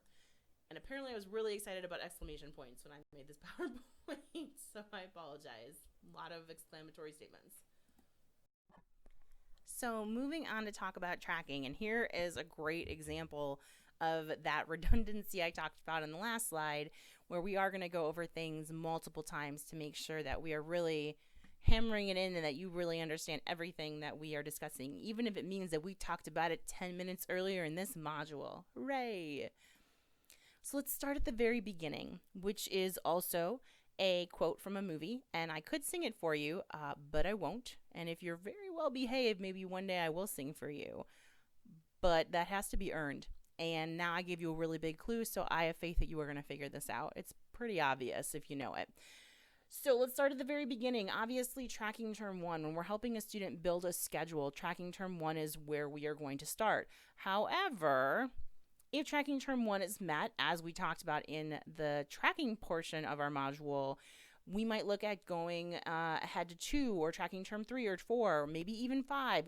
And apparently I was really excited about exclamation points when I made this PowerPoint, so I apologize. A lot of exclamatory statements. So moving on to talk about tracking, and here is a great example of that redundancy I talked about in the last slide, where we are going to go over things multiple times to make sure that we are really hammering it in and that you really understand everything that we are discussing, even if it means that we talked about it 10 minutes earlier in this module. Hooray! So let's start at the very beginning, which is also a quote from a movie, and I could sing it for you, but I won't. And if you're very well behaved, maybe one day I will sing for you. But that has to be earned. And now I gave you a really big clue, so I have faith that you are going to figure this out. It's pretty obvious if you know it. So let's start at the very beginning. Obviously, tracking term one, when we're helping a student build a schedule, tracking term one is where we are going to start. However, if tracking term one is met, as we talked about in the tracking portion of our module, we might look at going ahead to 2 or tracking term 3 or 4, or maybe even 5,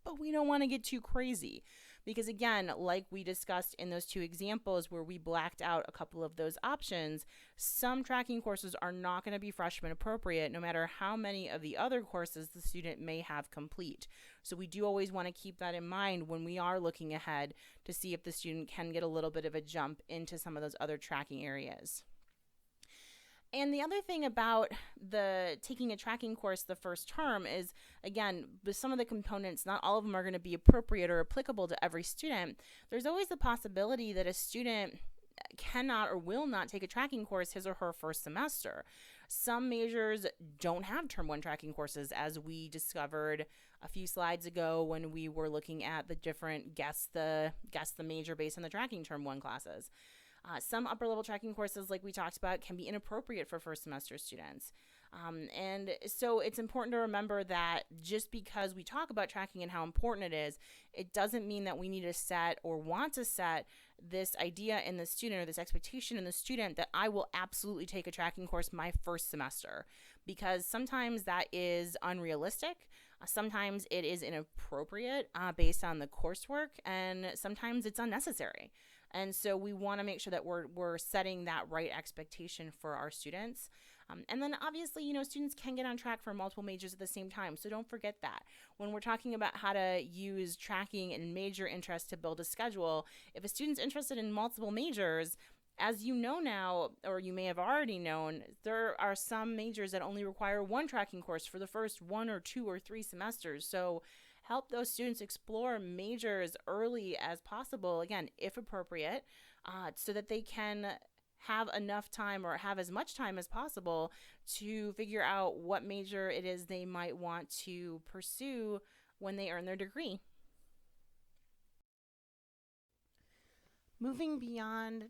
but we don't want to get too crazy. Because again, like we discussed in those 2 examples where we blacked out a couple of those options, some tracking courses are not going to be freshman appropriate no matter how many of the other courses the student may have complete. So we do always want to keep that in mind when we are looking ahead to see if the student can get a little bit of a jump into some of those other tracking areas. And the other thing about the taking a tracking course the first term is, again, with some of the components, not all of them are going to be appropriate or applicable to every student. There's always the possibility that a student cannot or will not take a tracking course his or her first semester. Some majors don't have term 1 tracking courses, as we discovered a few slides ago when we were looking at the different guess the major based on the tracking term 1 classes. Some upper level tracking courses, like we talked about, can be inappropriate for first semester students. And so it's important to remember that just because we talk about tracking and how important it is, it doesn't mean that we need to set or want to set this idea in the student or this expectation in the student that I will absolutely take a tracking course my first semester, because sometimes that is unrealistic. Sometimes it is inappropriate based on the coursework, and sometimes it's unnecessary. And so we want to make sure that we're setting that right expectation for our students. And then obviously, students can get on track for multiple majors at the same time. So don't forget that. When we're talking about how to use tracking and major interest to build a schedule, if a student's interested in multiple majors, as you know now, or you may have already known, there are some majors that only require 1 tracking course for the first 1 or 2 or 3 semesters. So help those students explore majors early as possible, again, if appropriate, so that they can have enough time or have as much time as possible to figure out what major it is they might want to pursue when they earn their degree. Moving beyond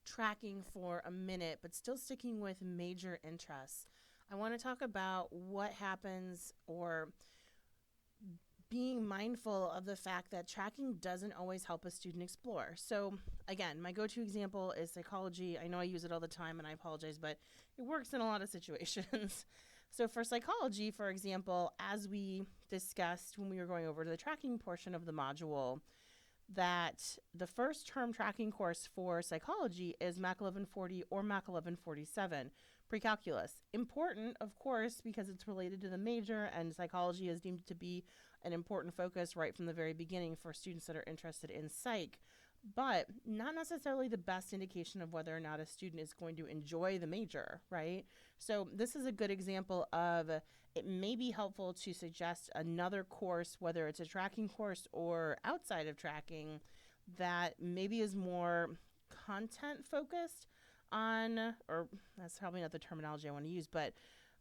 tracking for a minute, but still sticking with major interests, I want to talk about what happens, or being mindful of the fact that tracking doesn't always help a student explore. So again, my go-to example is psychology. I know I use it all the time and I apologize, but it works in a lot of situations. So for psychology, for example, as we discussed when we were going over to the tracking portion of the module, that the first term tracking course for psychology is Mac 1140 or Mac 1147, pre-calculus. Important, of course, because it's related to the major, and psychology is deemed to be an important focus right from the very beginning for students that are interested in psych, but not necessarily the best indication of whether or not a student is going to enjoy the major, right? So this is a good example of it may be helpful to suggest another course, whether it's a tracking course or outside of tracking, that maybe is more content focused on, or that's probably not the terminology I want to use, but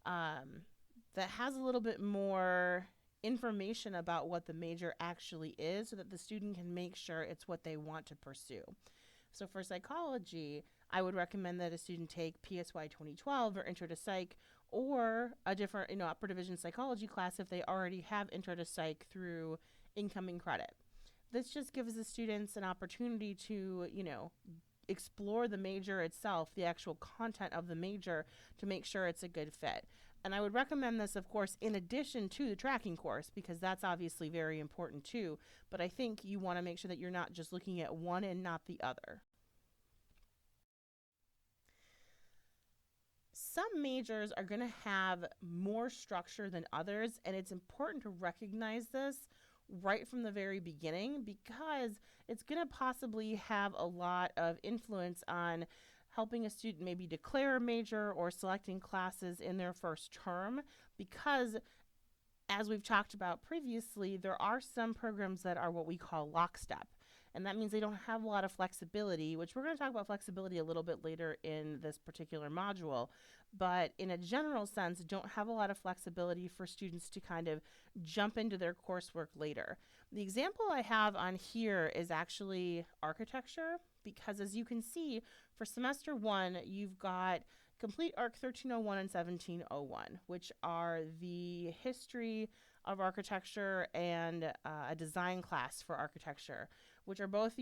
that has a little bit more information about what the major actually is so that the student can make sure it's what they want to pursue. So for psychology, I would recommend that a student take PSY 2012 or Intro to Psych, or a different, upper division psychology class if they already have Intro to Psych through incoming credit. This just gives the students an opportunity to, explore the major itself, the actual content of the major, to make sure it's a good fit. And I would recommend this, of course, in addition to the tracking course, because that's obviously very important too. But I think you want to make sure that you're not just looking at one and not the other. Some majors are going to have more structure than others, and it's important to recognize this right from the very beginning, because it's going to possibly have a lot of influence on helping a student maybe declare a major or selecting classes in their first term, because as we've talked about previously, there are some programs that are what we call lockstep. And that means they don't have a lot of flexibility, which we're going to talk about flexibility a little bit later in this particular module. But in a general sense, don't have a lot of flexibility for students to kind of jump into their coursework later. The example I have on here is actually architecture, because as you can see, for semester 1, you've got Complete Arc 1301 and 1701, which are the history of architecture and a design class for architecture, which are both,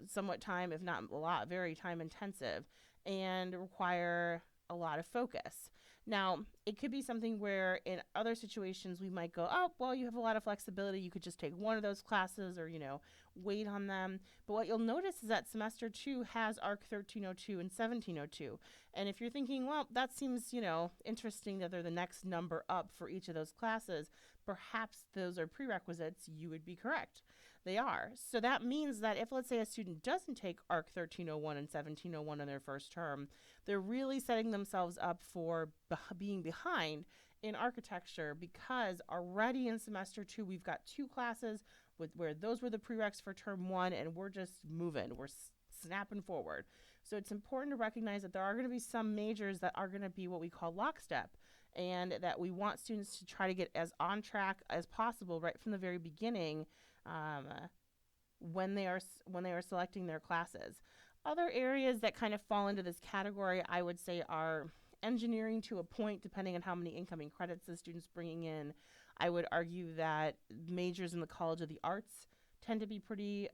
somewhat time, if not a lot, very time intensive and require a lot of focus. Now, it could be something where in other situations we might go, oh, well, you have a lot of flexibility. You could just take one of those classes or, wait on them. But what you'll notice is that semester 2 has ARC 1302 and 1702. And if you're thinking, well, that seems, interesting that they're the next number up for each of those classes, perhaps those are prerequisites, you would be correct. They are. So that means that if, let's say, a student doesn't take ARC 1301 and 1701 in their first term, they're really setting themselves up for being behind in architecture, because already in semester 2, we've got 2 classes where those were the prereqs for term 1, and we're just moving. We're snapping forward. So it's important to recognize that there are going to be some majors that are going to be what we call lockstep, and that we want students to try to get as on track as possible right from the very beginning when they are selecting their classes. Other areas that kind of fall into this category, I would say, are engineering to a point, depending on how many incoming credits the student's bringing in. I would argue that majors in the College of the Arts tend to be pretty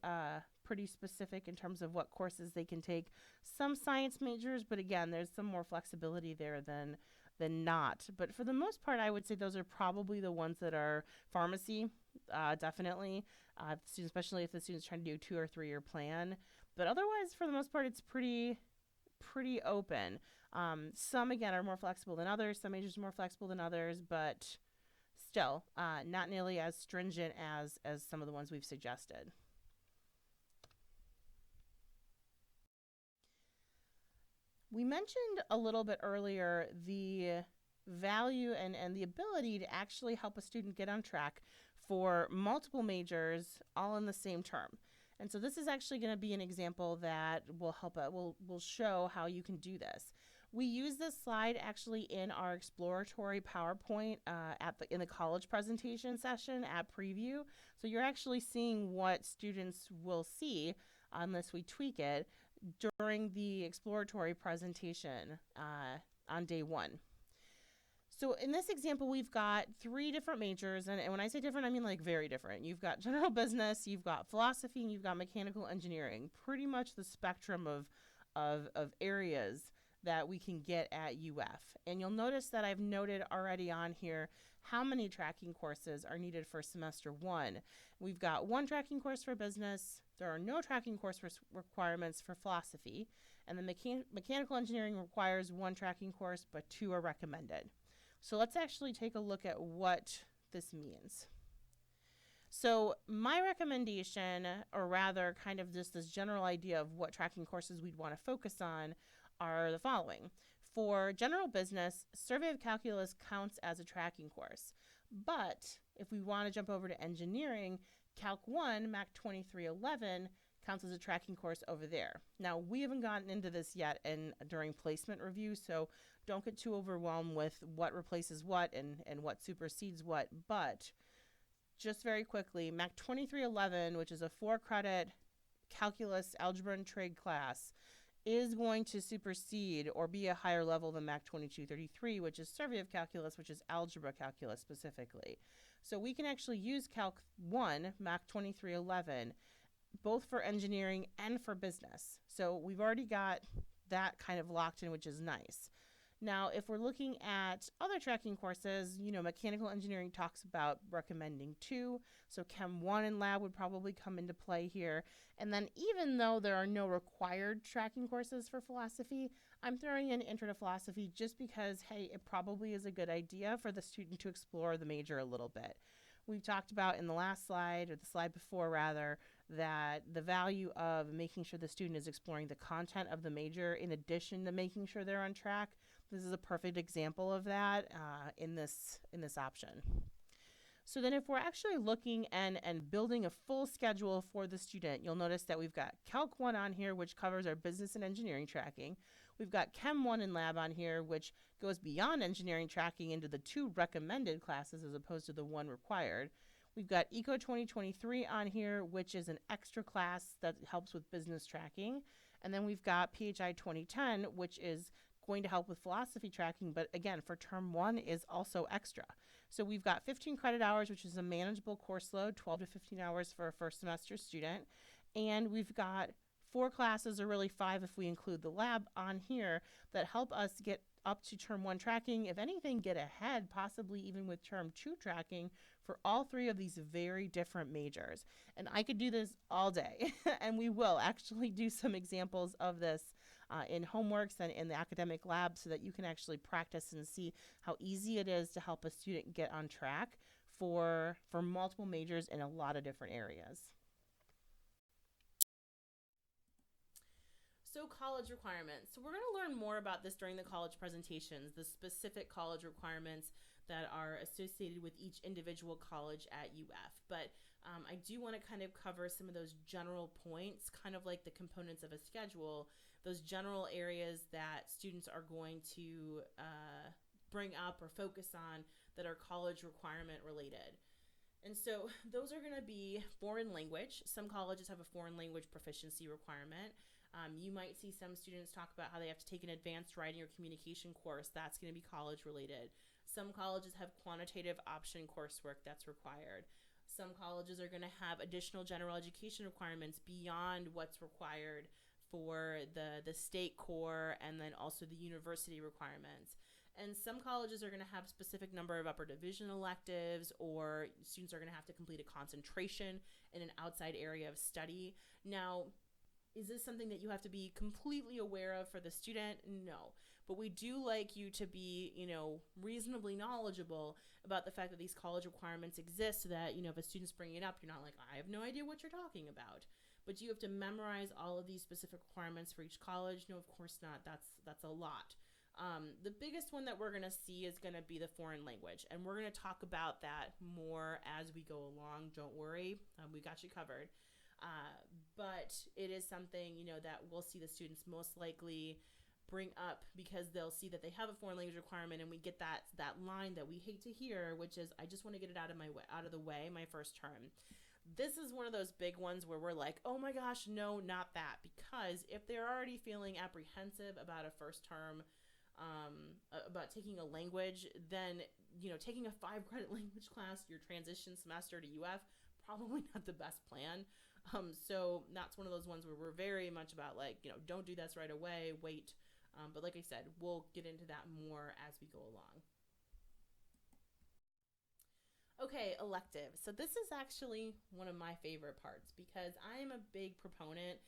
specific in terms of what courses they can take. Some science majors, but again, there's some more flexibility there than not. But for the most part, I would say those are probably the ones that are pharmacy, definitely, especially if the student's trying to do a 2 or 3 year plan. But otherwise, for the most part, it's pretty open. Some, again, are more flexible than others. Some majors are more flexible than others, but still not nearly as stringent as some of the ones we've suggested. We mentioned a little bit earlier the value and the ability to actually help a student get on track for multiple majors all in the same term. And so this is actually going to be an example that will help will show how you can do this. We use this slide actually in our exploratory PowerPoint in the college presentation session at Preview. So you're actually seeing what students will see unless we tweak it during the exploratory presentation on day 1. So in this example, we've got 3 different majors, and when I say different, I mean like very different. You've got general business, you've got philosophy, and you've got mechanical engineering. Pretty much the spectrum of areas that we can get at UF. And you'll notice that I've noted already on here how many tracking courses are needed for semester 1. We've got 1 tracking course for business. There are no tracking course requirements for philosophy. And the mechanical engineering requires 1 tracking course, but 2 are recommended. So let's actually take a look at what this means. So my recommendation, or rather kind of just this general idea of what tracking courses we'd want to focus on, are the following. For general business, Survey of Calculus counts as a tracking course. But if we want to jump over to engineering, Calc 1, Mac 2311, counts as a tracking course over there. Now, we haven't gotten into this yet during placement review, so don't get too overwhelmed with what replaces what and what supersedes what. But just very quickly, Mac 2311, which is a 4-credit calculus, algebra, and trade class, is going to supersede or be a higher level than Mac 2233, which is Survey of Calculus, which is algebra calculus specifically. So we can actually use Calc 1, Mac 2311, both for engineering and for business. So we've already got that kind of locked in, which is nice. Now, if we're looking at other tracking courses, mechanical engineering talks about recommending 2. So Chem 1 and Lab would probably come into play here. And then even though there are no required tracking courses for philosophy, I'm throwing in Intro to Philosophy just because, hey, it probably is a good idea for the student to explore the major a little bit. We've talked about in the last slide, or the slide before rather, that the value of making sure the student is exploring the content of the major in addition to making sure they're on track. This is a perfect example of that in this option. So then if we're actually looking and building a full schedule for the student, you'll notice that we've got Calc 1 on here, which covers our business and engineering tracking. We've got Chem 1 and Lab on here, which goes beyond engineering tracking into the 2 recommended classes as opposed to the 1 required. We've got Eco 2023 on here, which is an extra class that helps with business tracking. And then we've got PHI 2010, which is going to help with philosophy tracking, but again, for term 1 is also extra. So we've got 15 credit hours, which is a manageable course load, 12 to 15 hours for a first semester student. And we've got 4 classes, or really 5 if we include the lab on here, that help us get up to term 1 tracking, if anything, get ahead, possibly even with term 2 tracking for all 3 of these very different majors. And I could do this all day, and we will actually do some examples of this in homeworks and in the academic lab so that you can actually practice and see how easy it is to help a student get on track for multiple majors in a lot of different areas. So college requirements. So we're going to learn more about this during the college presentations, the specific college requirements that are associated with each individual college at UF. But I do want to kind of cover some of those general points, kind of like the components of a schedule, those general areas that students are going to bring up or focus on that are college requirement related. And so those are going to be foreign language. Some colleges have a foreign language proficiency requirement. You might see some students talk about how they have to take an advanced writing or communication course. That's going to be college related. Some colleges have quantitative option coursework that's required. Some colleges are going to have additional general education requirements beyond what's required for the state core and then also the university requirements. And some colleges are going to have a specific number of upper division electives, or students are going to have to complete a concentration in an outside area of study. Now, is this something that you have to be completely aware of for the student? No. But we do like you to be, reasonably knowledgeable about the fact that these college requirements exist so that, if a student's bringing it up, you're not like, I have no idea what you're talking about. But you have to memorize all of these specific requirements for each college? No, of course not. That's a lot. The biggest one that we're going to see is going to be the foreign language. And we're going to talk about that more as we go along. Don't worry. We got you covered. But it is something, that we'll see the students most likely bring up because they'll see that they have a foreign language requirement, and we get that line that we hate to hear, which is, I just want to get it out of the way my first term. This is one of those big ones where we're like, oh my gosh, no, not that. Because if they're already feeling apprehensive about a first term, about taking a language, then, taking a 5-credit language class, your transition semester to UF, probably not the best plan. So that's one of those ones where we're very much about like, don't do this right away, wait But like I said, we'll get into that more as we go along. Okay, electives. So this is actually one of my favorite parts because I am a big proponent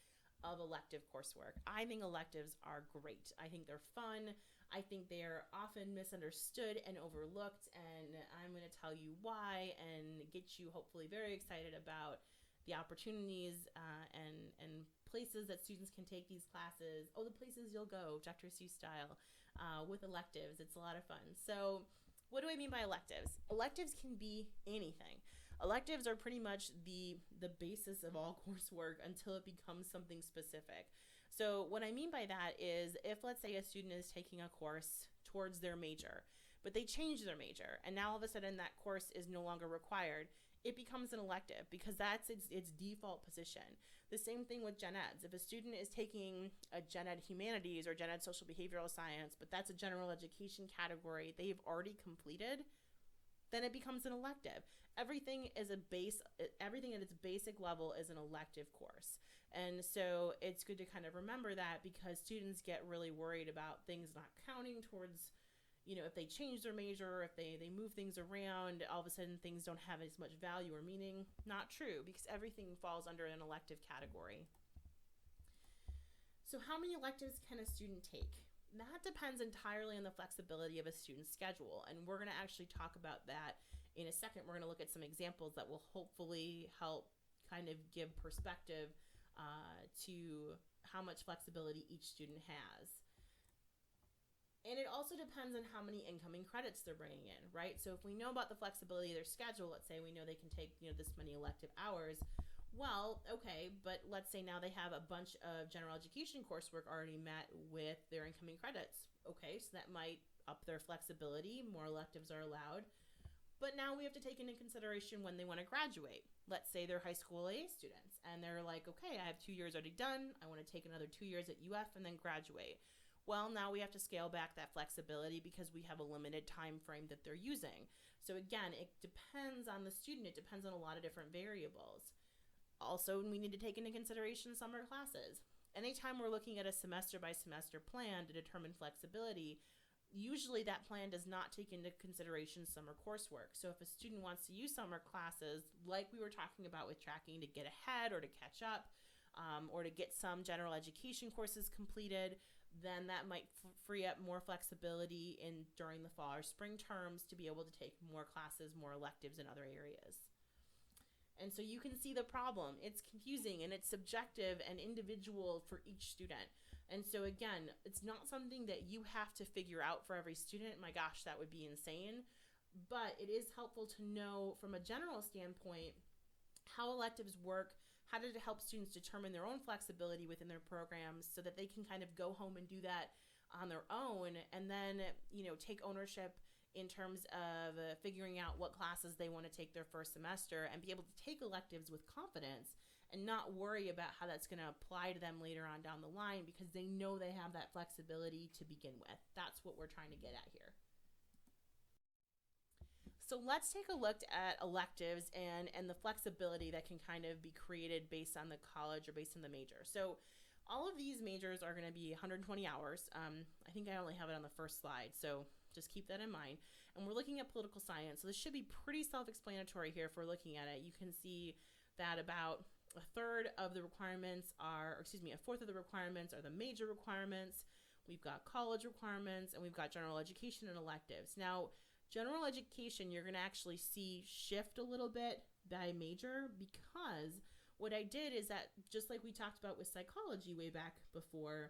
of elective coursework. I think electives are great. I think they're fun. I think they're often misunderstood and overlooked, and I'm going to tell you why and get you hopefully very excited about the opportunities and places that students can take these classes. Oh, the places you'll go, Dr. Seuss style, with electives. It's a lot of fun. So what do I mean by electives? Electives can be anything. Electives are pretty much the basis of all coursework until it becomes something specific. So what I mean by that is if, let's say, a student is taking a course towards their major, but they change their major, and now all of a sudden that course is no longer required, it becomes an elective because that's its default position. The same thing with gen eds. If a student is taking a gen ed humanities or gen ed social behavioral science, but that's a general education category they've already completed, then it becomes an elective. Everything at its basic level is an elective course. And so it's good to kind of remember that because students get really worried about things not counting towards, if they change their major, if they move things around, all of a sudden things don't have as much value or meaning. Not true, because everything falls under an elective category. So how many electives can a student take? That depends entirely on the flexibility of a student's schedule, and we're going to actually talk about that in a second. We're going to look at some examples that will hopefully help kind of give perspective to how much flexibility each student has. And it also depends on how many incoming credits they're bringing in, right? So if we know about the flexibility of their schedule, let's say we know they can take, this many elective hours, well, okay, but let's say now they have a bunch of general education coursework already met with their incoming credits. Okay, so that might up their flexibility, more electives are allowed. But now we have to take into consideration when they want to graduate. Let's say they're high school AA students, and they're like, okay, I have 2 years already done, I want to take another 2 years at UF and then graduate. Well, now we have to scale back that flexibility because we have a limited time frame that they're using. So again, it depends on the student. It depends on a lot of different variables. Also, we need to take into consideration summer classes. Anytime we're looking at a semester by semester plan to determine flexibility, usually that plan does not take into consideration summer coursework. So if a student wants to use summer classes, like we were talking about with tracking to get ahead or to catch up, or to get some general education courses completed, then that might free up more flexibility during the fall or spring terms to be able to take more classes, more electives in other areas. And so you can see the problem. It's confusing and it's subjective and individual for each student. And so again, it's not something that you have to figure out for every student. My gosh, that would be insane. But it is helpful to know from a general standpoint how electives work, how to help students determine their own flexibility within their programs so that they can kind of go home and do that on their own, and then take ownership in terms of figuring out what classes they want to take their first semester and be able to take electives with confidence and not worry about how that's going to apply to them later on down the line because they know they have that flexibility to begin with. That's what we're trying to get at here. So let's take a look at electives and the flexibility that can kind of be created based on the college or based on the major. So all of these majors are going to be 120 hours. I think I only have it on the first slide, so just keep that in mind. And we're looking at political science. So this should be pretty self-explanatory here if we're looking at it. You can see that about a fourth of the requirements are the major requirements. We've got college requirements, and we've got general education and electives. Now, general education, you're going to actually see shift a little bit by major because what I did is that, just like we talked about with psychology way back before,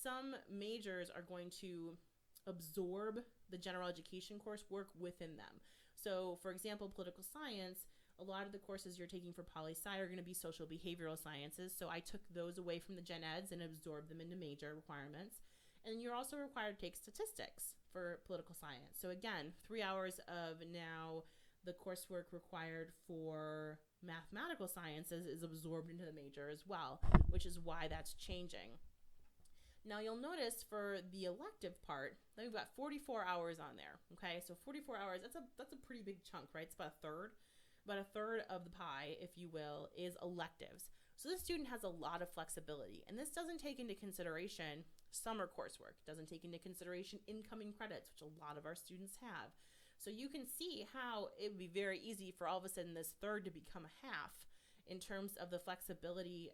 some majors are going to absorb the general education coursework within them. So, for example, political science, a lot of the courses you're taking for poli-sci are going to be social behavioral sciences. So I took those away from the gen eds and absorbed them into major requirements. And you're also required to take statistics for political science. So again, 3 hours of now the coursework required for mathematical sciences is absorbed into the major as well, which is why that's changing. Now you'll notice for the elective part that we've got 44 hours on there. Okay, so 44 hours, that's a pretty big chunk, right? It's about a third of the pie, if you will, is electives. So this student has a lot of flexibility, and this doesn't take into consideration summer coursework. It doesn't take into consideration incoming credits, which a lot of our students have. So you can see how it would be very easy for all of a sudden this third to become a half in terms of the flexibility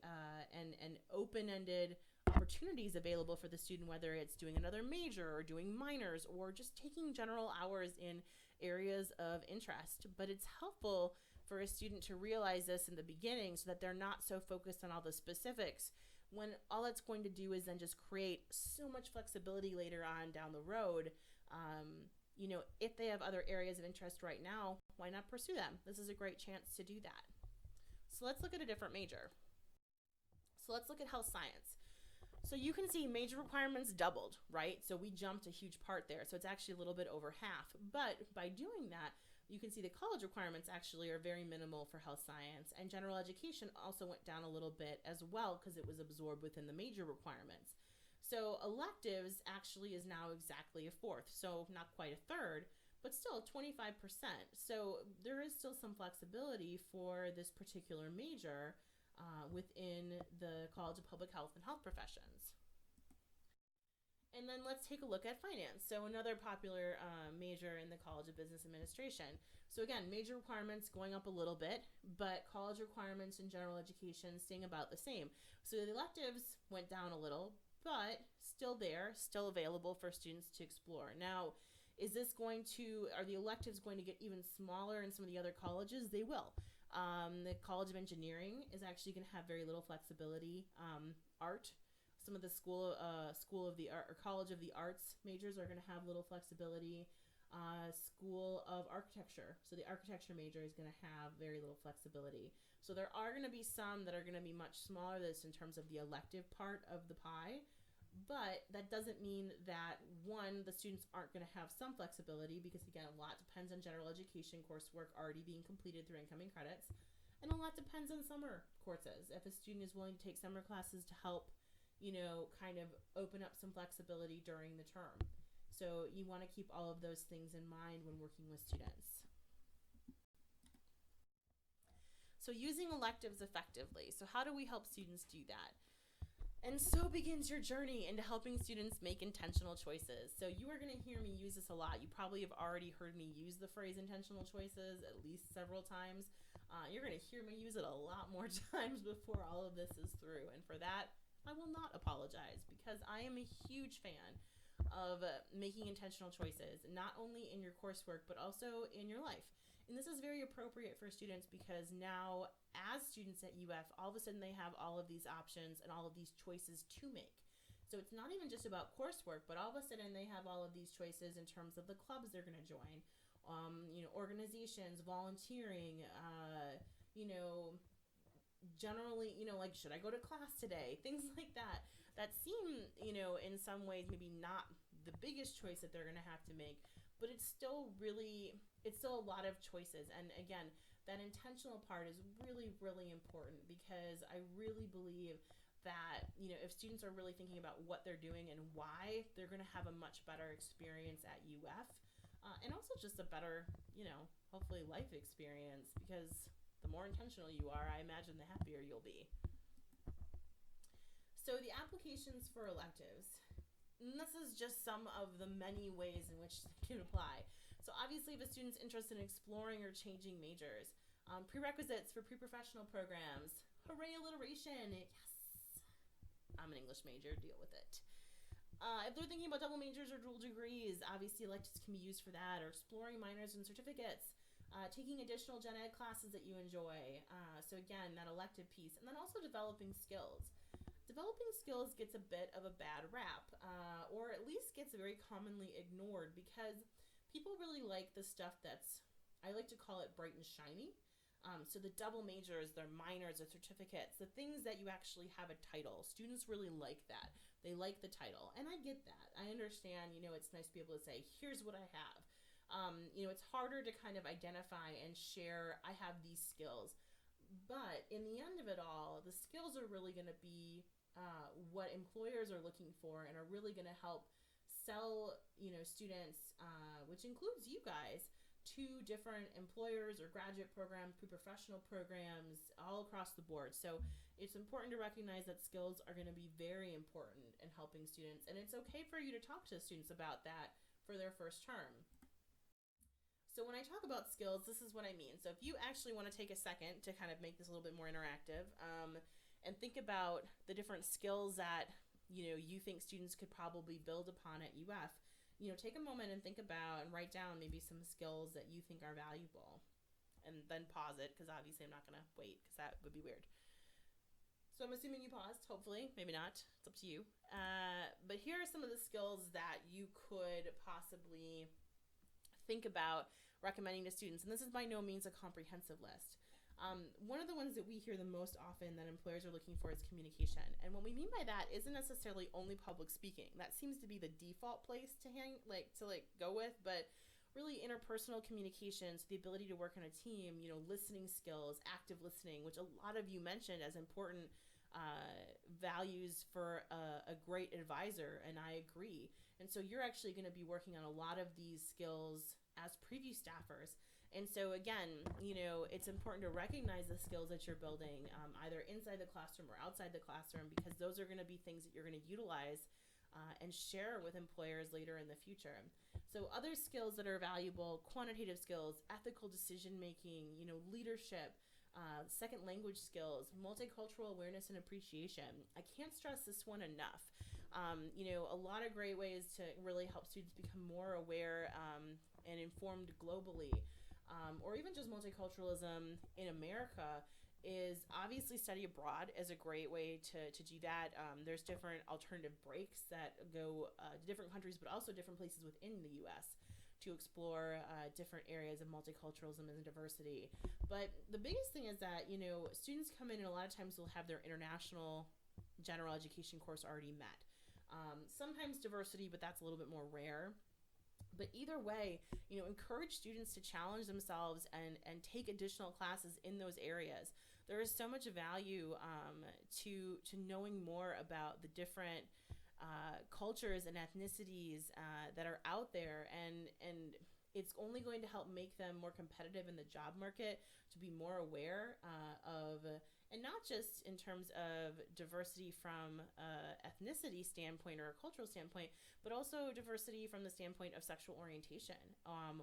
and open-ended opportunities available for the student, whether it's doing another major or doing minors or just taking general hours in areas of interest. But it's helpful for a student to realize this in the beginning so that they're not so focused on all the specifics, when all that's going to do is then just create so much flexibility later on down the road. If they have other areas of interest right now, why not pursue them? This is a great chance to do that. So let's look at a different major. So let's look at health science. So you can see major requirements doubled, right? So we jumped a huge part there. So it's actually a little bit over half. But by doing that, you can see the college requirements actually are very minimal for health science, and general education also went down a little bit as well because it was absorbed within the major requirements. So electives actually is now exactly a fourth, so not quite a third, but still 25%. So there is still some flexibility for this particular major within the College of Public Health and Health Professions. And then let's take a look at finance. So another popular major in the College of Business Administration. So again, major requirements going up a little bit, but college requirements in general education staying about the same. So the electives went down a little, but still there, still available for students to explore. Now, are the electives going to get even smaller in some of the other colleges? They will. The College of Engineering is actually going to have very little flexibility. Art, some of the School of the Art or College of the Arts majors are going to have little flexibility. School of Architecture, so the architecture major is going to have very little flexibility. So there are going to be some that are going to be much smaller this in terms of the elective part of the pie, but that doesn't mean that the students aren't going to have some flexibility, because again, a lot depends on general education coursework already being completed through incoming credits, and a lot depends on summer courses. If a student is willing to take summer classes to help kind of open up some flexibility during the term. So you want to keep all of those things in mind when working with students. So using electives effectively. So how do we help students do that? And so begins your journey into helping students make intentional choices. So you are going to hear me use this a lot. You probably have already heard me use the phrase intentional choices at least several times. You're going to hear me use it a lot more times before all of this is through. And for that, I will not apologize, because I am a huge fan of making intentional choices, not only in your coursework, but also in your life. And this is very appropriate for students, because now as students at UF, all of a sudden they have all of these options and all of these choices to make. So it's not even just about coursework, but all of a sudden they have all of these choices in terms of the clubs they're going to join, organizations, volunteering, generally, like, should I go to class today? Things like that seem, in some ways maybe not the biggest choice that they're going to have to make, but it's still a lot of choices. And again, that intentional part is really, really important, because I really believe that, if students are really thinking about what they're doing and why, they're going to have a much better experience at UF, and also just a better, hopefully life experience, because the more intentional you are, I imagine the happier you'll be. So the applications for electives, and this is just some of the many ways in which they can apply. So obviously, if a student's interested in exploring or changing majors, prerequisites for pre-professional programs, hooray alliteration, yes, I'm an English major, deal with it. If they're thinking about double majors or dual degrees, obviously electives can be used for that, or exploring minors and certificates. Taking additional gen ed classes that you enjoy. So again, that elective piece. And then also developing skills. Developing skills gets a bit of a bad rap, or at least gets very commonly ignored, because people really like the stuff that's, I like to call it bright and shiny. So the double majors, their minors, their certificates, the things that you actually have a title. Students really like that. They like the title. And I get that. I understand, it's nice to be able to say, here's what I have. It's harder to kind of identify and share, I have these skills. But in the end of it all, the skills are really going to be what employers are looking for, and are really going to help sell, students, which includes you guys, to different employers or graduate programs, pre-professional programs, all across the board. So it's important to recognize that skills are going to be very important in helping students, and it's okay for you to talk to students about that for their first term. So when I talk about skills, this is what I mean. So if you actually want to take a second to kind of make this a little bit more interactive, and think about the different skills that you think students could probably build upon at UF, take a moment and think about and write down maybe some skills that you think are valuable, and then pause it, because obviously I'm not going to wait, because that would be weird. So I'm assuming you paused, hopefully, maybe not, it's up to you. But here are some of the skills that you could possibly think about recommending to students, and this is by no means a comprehensive list. One of the ones that we hear the most often that employers are looking for is communication, and what we mean by that isn't necessarily only public speaking. That seems to be the default place to go with, but really interpersonal communications, the ability to work on a team, listening skills, active listening, which a lot of you mentioned as important values for a great advisor, and I agree. And so you're actually going to be working on a lot of these skills as preview staffers. And so again, it's important to recognize the skills that you're building, either inside the classroom or outside the classroom, because those are going to be things that you're going to utilize and share with employers later in the future. So other skills that are valuable: quantitative skills, ethical decision making, leadership, second language skills, multicultural awareness and appreciation. I can't stress this one enough. A lot of great ways to really help students become more aware and informed globally, or even just multiculturalism in America, is obviously study abroad as a great way to do that. There's different alternative breaks that go to different countries, but also different places within the U.S. to explore different areas of multiculturalism and diversity. But the biggest thing is that, students come in and a lot of times will have their international general education course already met. Sometimes diversity, but that's a little bit more rare. But either way, encourage students to challenge themselves and take additional classes in those areas. There is so much value to knowing more about the different cultures and ethnicities that are out there, and it's only going to help make them more competitive in the job market, to be more aware of, and not just in terms of diversity from ethnicity standpoint or a cultural standpoint, but also diversity from the standpoint of sexual orientation,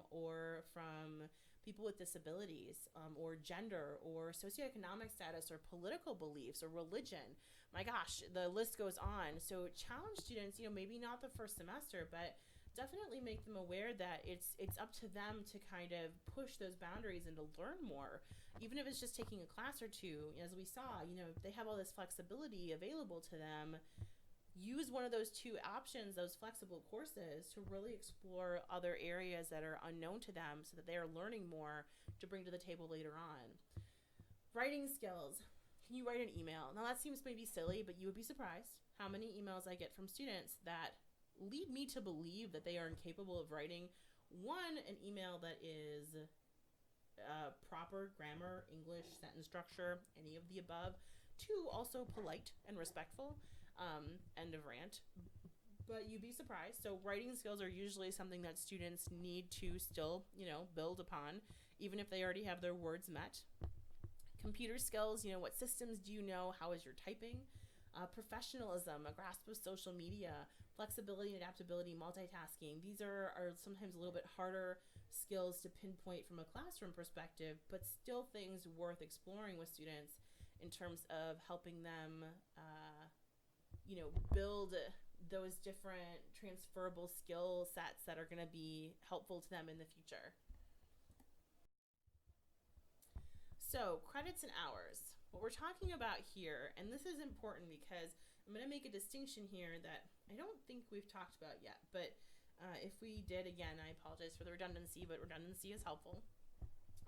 or from people with disabilities, or gender, or socioeconomic status, or political beliefs, or religion. My gosh, the list goes on. So challenge students, maybe not the first semester, but definitely make them aware that it's up to them to kind of push those boundaries and to learn more, even if it's just taking a class or two. As we saw, if they have all this flexibility available to them, use one of those two options, those flexible courses, to really explore other areas that are unknown to them, so that they are learning more to bring to the table later on. Writing skills. Can you write an email? Now that seems maybe silly, but you would be surprised how many emails I get from students that lead me to believe that they are incapable of writing, one, an email that is proper grammar, English, sentence structure, any of the above, two, also polite and respectful, end of rant. But you'd be surprised. So writing skills are usually something that students need to still, build upon, even if they already have their words met. Computer skills, what systems do you know? How is your typing? Professionalism, a grasp of social media, flexibility, adaptability, multitasking. These are sometimes a little bit harder skills to pinpoint from a classroom perspective, but still things worth exploring with students in terms of helping them, build those different transferable skill sets that are going to be helpful to them in the future. So, credits and hours. What we're talking about here, and this is important because I'm going to make a distinction here that I don't think we've talked about yet, but if we did, again, I apologize for the redundancy, but redundancy is helpful.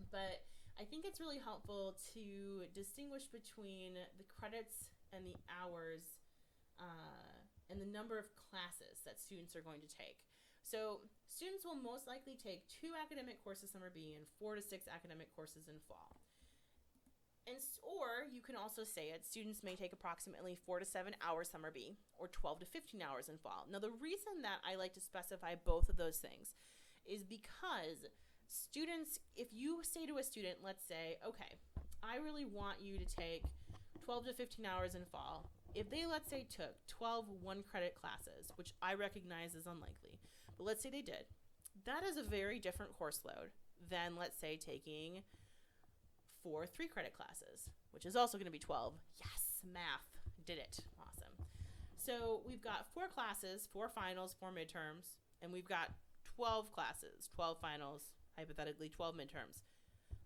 But I think it's really helpful to distinguish between the credits and the hours and the number of classes that students are going to take. So students will most likely take 2 academic courses summer B and 4 to 6 academic courses in fall. Or you can also say it, students may take approximately 4 to 7 hours summer B or 12 to 15 hours in fall. Now, the reason that I like to specify both of those things is because Students, if you say to a student, let's say, okay, I really want you to take 12 to 15 hours in fall. If they, let's say, took 12 one-credit classes, which I recognize is unlikely, but let's say they did, that is a very different course load than, let's say, taking 4 3-credit classes, which is also going to be 12. Yes, math, did it. Awesome. So we've got 4 classes, 4 finals, 4 midterms, and we've got 12 classes, 12 finals, hypothetically 12 midterms.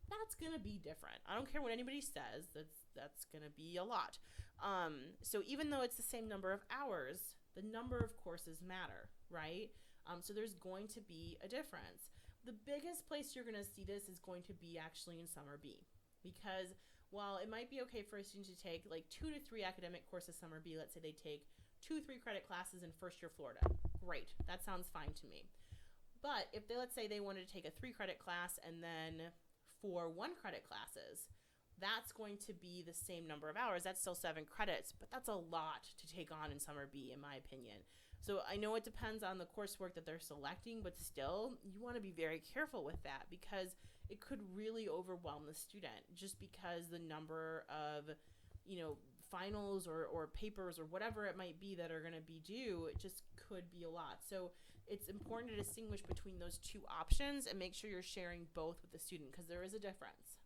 That's going to be different. I don't care what anybody says. That's going to be a lot. So even though it's the same number of hours, the number of courses matter, right? So there's going to be a difference. The biggest place you're going to see this is going to be actually in Summer B, because while it might be okay for a student to take like 2 to 3 academic courses Summer B, let's say they take 2 3-credit classes in first year Florida. Great. That sounds fine to me. But if they, let's say they wanted to take a 3-credit class and then 4 1-credit classes, that's going to be the same number of hours. That's still 7 credits, but that's a lot to take on in Summer B, in my opinion. So I know it depends on the coursework that they're selecting, but still, you want to be very careful with that, because it could really overwhelm the student, just because the number of, finals or papers or whatever it might be that are going to be due, it just could be a lot. So it's important to distinguish between those 2 options and make sure you're sharing both with the student, because there is a difference.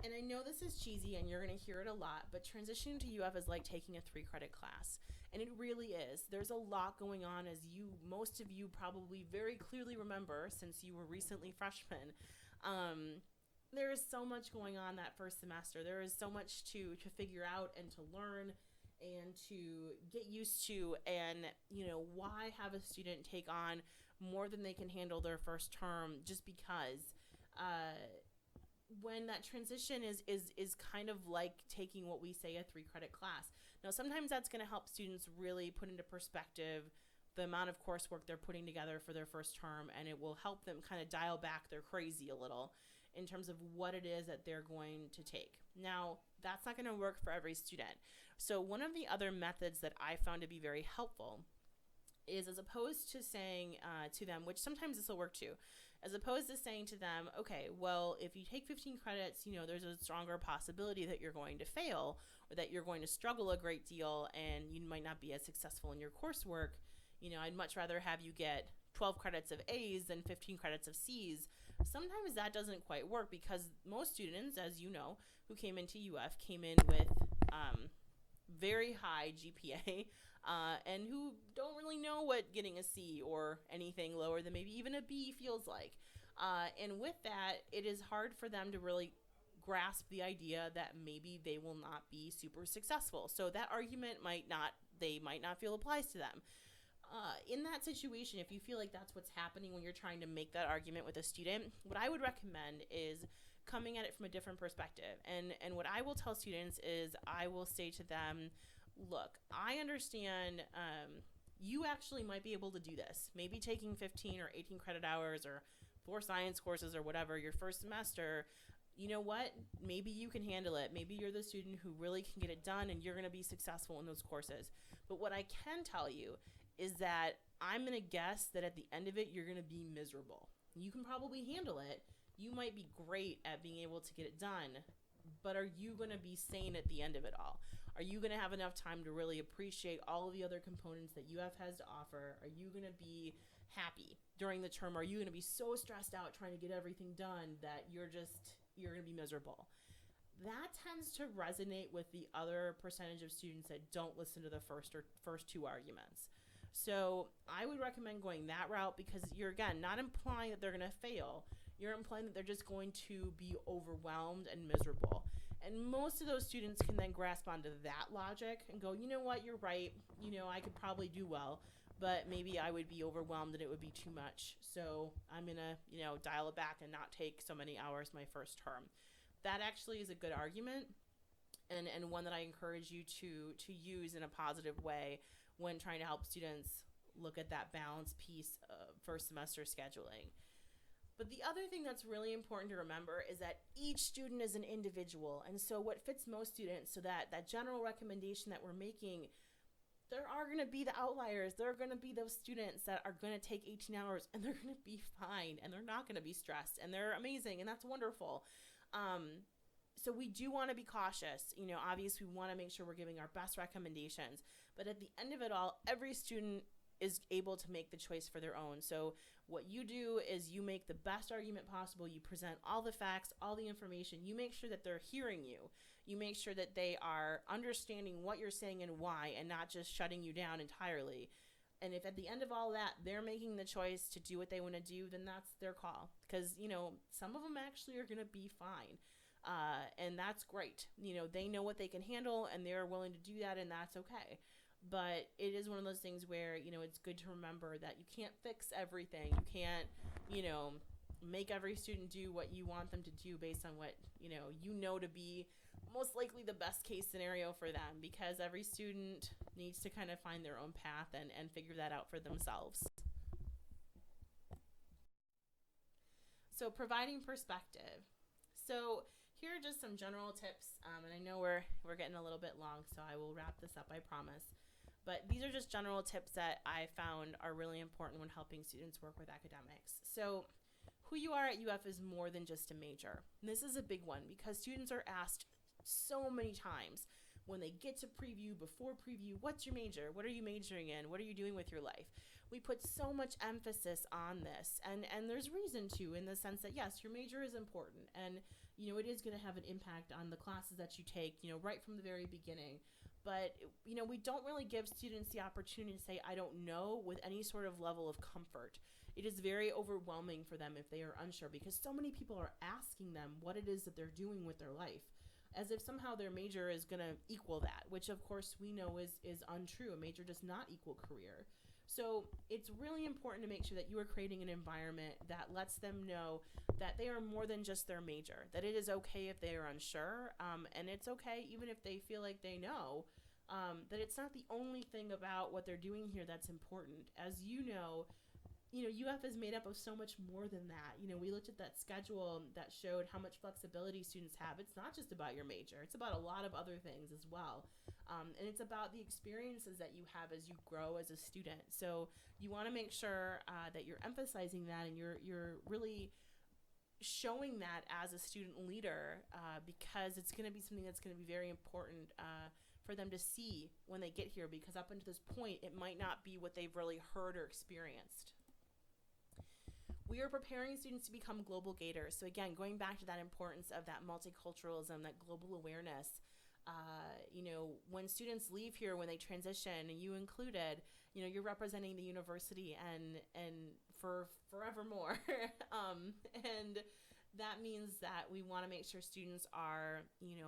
And I know this is cheesy and you're going to hear it a lot, but transitioning to UF is like taking a 3-credit class. And it really is. There's a lot going on, as most of you probably very clearly remember since you were recently freshmen. There is so much going on that first semester. There is so much to figure out and to learn and to get used to. And, why have a student take on more than they can handle their first term just because when that transition is kind of like taking what we say a 3-credit class. Now, sometimes that's going to help students really put into perspective the amount of coursework they're putting together for their first term, and it will help them kind of dial back their crazy a little in terms of what it is that they're going to take. Now, that's not going to work for every student. So one of the other methods that I found to be very helpful is, as opposed to saying to them, which sometimes this will work too, as opposed to saying to them, okay, well, if you take 15 credits, there's a stronger possibility that you're going to fail or that you're going to struggle a great deal and you might not be as successful in your coursework. I'd much rather have you get 12 credits of A's than 15 credits of C's. Sometimes that doesn't quite work, because most students, as you know, who came into UF came in with very high GPA and who don't really know what getting a C or anything lower than maybe even a B feels like. And with that, it is hard for them to really grasp the idea that maybe they will not be super successful. So that argument they might not feel applies to them. In that situation, if you feel like that's what's happening when you're trying to make that argument with a student, what I would recommend is coming at it from a different perspective. And what I will tell students is I will say to them, look, I understand you actually might be able to do this. Maybe taking 15 or 18 credit hours or 4 science courses or whatever your first semester, you know what? Maybe you can handle it. Maybe you're the student who really can get it done and you're going to be successful in those courses. But what I can tell you is that I'm going to guess that at the end of it, you're going to be miserable. You can probably handle it. You might be great at being able to get it done, but are you going to be sane at the end of it all? Are you going to have enough time to really appreciate all of the other components that UF has to offer? Are you going to be happy during the term? Are you going to be so stressed out trying to get everything done that you're going to be miserable? That tends to resonate with the other percentage of students that don't listen to the first 2 arguments. So I would recommend going that route, because you're, again, not implying that they're going to fail. You're implying that they're just going to be overwhelmed and miserable. And most of those students can then grasp onto that logic and go, you know what, you're right. I could probably do well, but maybe I would be overwhelmed and it would be too much. So I'm going to, dial it back and not take so many hours my first term. That actually is a good argument, and one that I encourage you to use in a positive way when trying to help students look at that balance piece of first semester scheduling. But the other thing that's really important to remember is that each student is an individual. And so what fits most students, so that general recommendation that we're making, there are going to be the outliers. There are going to be those students that are going to take 18 hours and they're going to be fine and they're not going to be stressed and they're amazing and that's wonderful. So we do want to be cautious. Obviously we want to make sure we're giving our best recommendations, but at the end of it all, every student is able to make the choice for their own. So what you do is you make the best argument possible. You present all the facts, all the information. You make sure that they're hearing you. You make sure that they are understanding what you're saying and why, and not just shutting you down entirely. And if at the end of all that, they're making the choice to do what they want to do, then that's their call. Because, some of them actually are going to be fine. And that's great. They know what they can handle and they're willing to do that, and that's okay. But it is one of those things where, it's good to remember that you can't fix everything. You can't, make every student do what you want them to do based on what, to be most likely the best case scenario for them, because every student needs to kind of find their own path and figure that out for themselves. So providing perspective. So here are just some general tips, and I know we're getting a little bit long, so I will wrap this up, I promise. But these are just general tips that I found are really important when helping students work with academics. So who you are at UF is more than just a major. And this is a big one because students are asked so many times when they get to preview, before preview, what's your major? What are you majoring in? What are you doing with your life? We put so much emphasis on this, and there's reason to, in the sense that yes, your major is important, and it is going to have an impact on the classes that you take, right from the very beginning. But we don't really give students the opportunity to say I don't know with any sort of level of comfort. It is very overwhelming for them if they are unsure, because so many people are asking them what it is that they're doing with their life, as if somehow their major is going to equal that, which of course we know is untrue. A major does not equal career. So it's really important to make sure that you are creating an environment that lets them know that they are more than just their major, that it is okay if they are unsure, and it's okay even if they feel like they know, that it's not the only thing about what they're doing here that's important. As UF is made up of so much more than that. We looked at that schedule that showed how much flexibility students have. It's not just about your major. It's about a lot of other things as well. And it's about the experiences that you have as you grow as a student. So you want to make sure that you're emphasizing that, and you're really showing that as a student leader, because it's going to be something that's going to be very important for them to see when they get here, because up until this point, it might not be what they've really heard or experienced. We are preparing students to become global gators. So again, going back to that importance of that multiculturalism, that global awareness. When students leave here, when they transition, you included, you're representing the university and for forevermore. And that means that we want to make sure students are,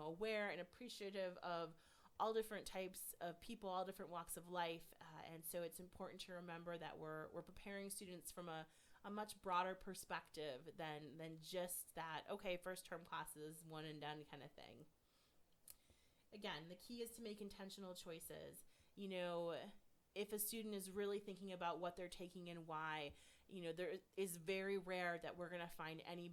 aware and appreciative of all different types of people, all different walks of life. And so it's important to remember that we're preparing students from a much broader perspective than just that, okay, first term classes, one and done kind of thing. Again, the key is to make intentional choices. If a student is really thinking about what they're taking and why, there is very rare that we're going to find any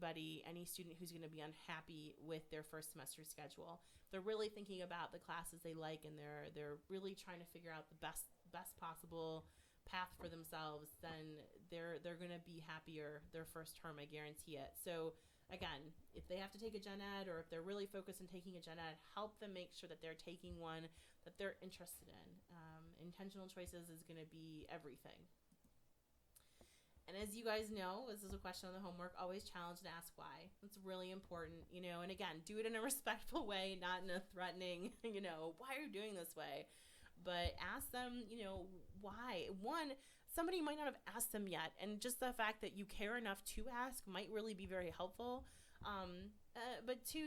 student who's going to be unhappy with their first semester schedule. They're really thinking about the classes they like, and they're really trying to figure out the best possible path for themselves, then they're going to be happier their first term, I guarantee it. So again, if they have to take a gen ed, or if they're really focused on taking a gen ed, help them make sure that they're taking one that they're interested in. Intentional choices is going to be everything. And as you guys know, this is a question on the homework, always challenge and ask why. It's really important, and again, do it in a respectful way, not in a threatening, why are you doing this way? But ask them, why. One, somebody might not have asked them yet, and just the fact that you care enough to ask might really be very helpful. But two,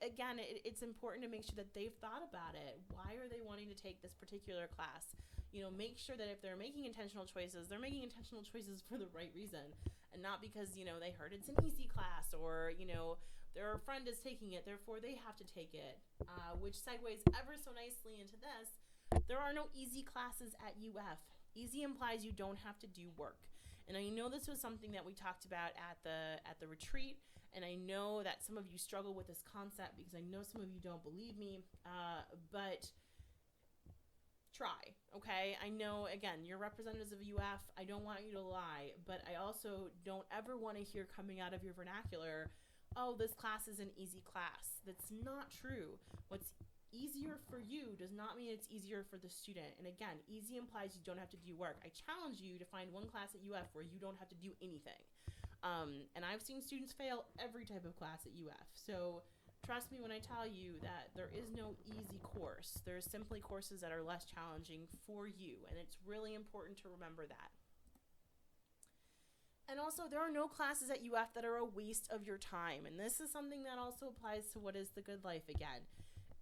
again, it's important to make sure that they've thought about it. Why are they wanting to take this particular class? Make sure that if they're making intentional choices, they're making intentional choices for the right reason, and not because, they heard it's an easy class, or, their friend is taking it, therefore they have to take it, which segues ever so nicely into this. There are no easy classes at UF. Easy implies you don't have to do work. And I know this was something that we talked about at the retreat, and I know that some of you struggle with this concept because I know some of you don't believe me, but try, okay? I know, again, you're representatives of UF. I don't want you to lie, but I also don't ever want to hear coming out of your vernacular, oh, this class is an easy class. That's not true. What's easier for you does not mean it's easier for the student. And again, easy implies you don't have to do work. I challenge you to find one class at UF where you don't have to do anything. And I've seen students fail every type of class at UF. So trust me when I tell you that there is no easy course. There's simply courses that are less challenging for you, and it's really important to remember that. And also, there are no classes at UF that are a waste of your time, and this is something that also applies to What is the Good Life again.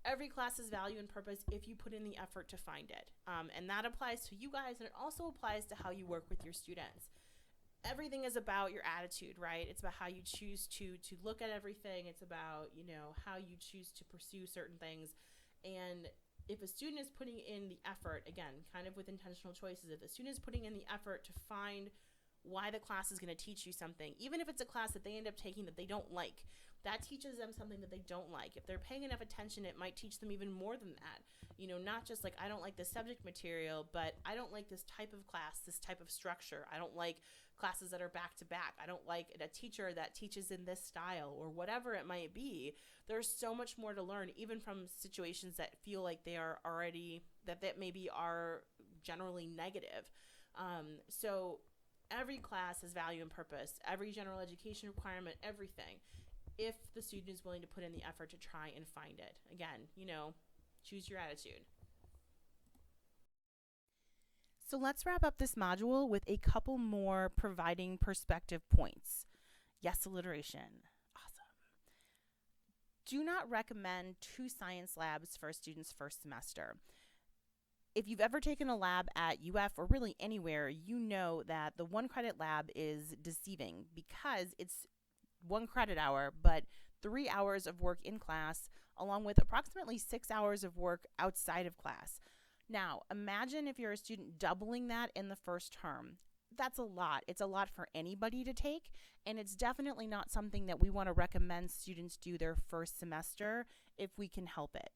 Every class has value and purpose if you put in the effort to find it, and that applies to you guys, and it also applies to how you work with your students. Everything is about your attitude, right? It's about how you choose to look at everything. It's about, how you choose to pursue certain things. And if a student is putting in the effort, again, kind of with intentional choices, if a student is putting in the effort to find why the class is going to teach you something, even if it's a class that they end up taking that they don't like, that teaches them something that they don't like. If they're paying enough attention, it might teach them even more than that. Not just like, I don't like this subject material, but I don't like this type of class, this type of structure. I don't like classes that are back to back. I don't like a teacher that teaches in this style, or whatever it might be. There's so much more to learn, even from situations that feel like they are already, that maybe are generally negative. So every class has value and purpose, every general education requirement, everything, if the student is willing to put in the effort to try and find it. Again, choose your attitude. So let's wrap up this module with a couple more providing perspective points. Yes, alliteration. Awesome. Do not recommend 2 science labs for a student's first semester. If you've ever taken a lab at UF or really anywhere, you know that the 1 credit lab is deceiving because it's 1 credit hour, but 3 hours of work in class, along with approximately 6 hours of work outside of class. Now, imagine if you're a student doubling that in the first term. That's a lot. It's a lot for anybody to take, and it's definitely not something that we want to recommend students do their first semester if we can help it.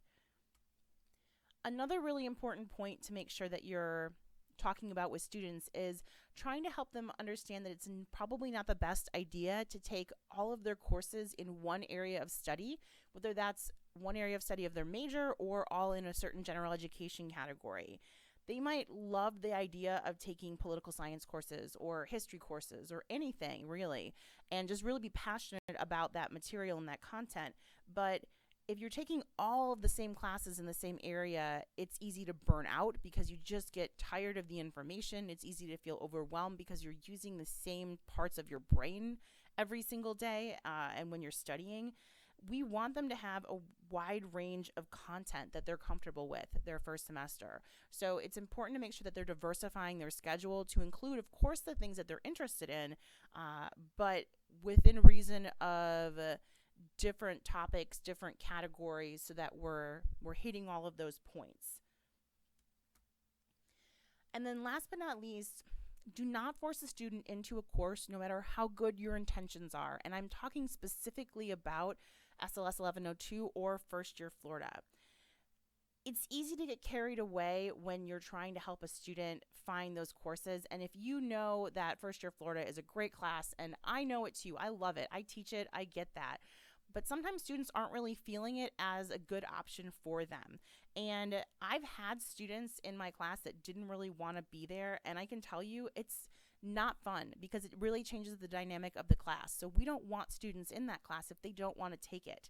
Another really important point to make sure that you're talking about with students is trying to help them understand that it's probably not the best idea to take all of their courses in one area of study, whether that's one area of study of their major or all in a certain general education category. They might love the idea of taking political science courses or history courses or anything really, and just really be passionate about that material and that content. But if you're taking all of the same classes in the same area, it's easy to burn out because you just get tired of the information. It's easy to feel overwhelmed because you're using the same parts of your brain every single day. And when you're studying, we want them to have a wide range of content that they're comfortable with their first semester. So it's important to make sure that they're diversifying their schedule to include, of course, the things that they're interested in, but within reason of different topics, different categories, so that we're hitting all of those points. And then last but not least, do not force a student into a course no matter how good your intentions are. And I'm talking specifically about SLS 1102 or First Year Florida. It's easy to get carried away when you're trying to help a student find those courses. And if you know that First Year Florida is a great class, and I know it too, I love it, I teach it, I get that. But sometimes students aren't really feeling it as a good option for them. And I've had students in my class that didn't really want to be there, and I can tell you it's not fun because it really changes the dynamic of the class. So we don't want students in that class if they don't want to take it.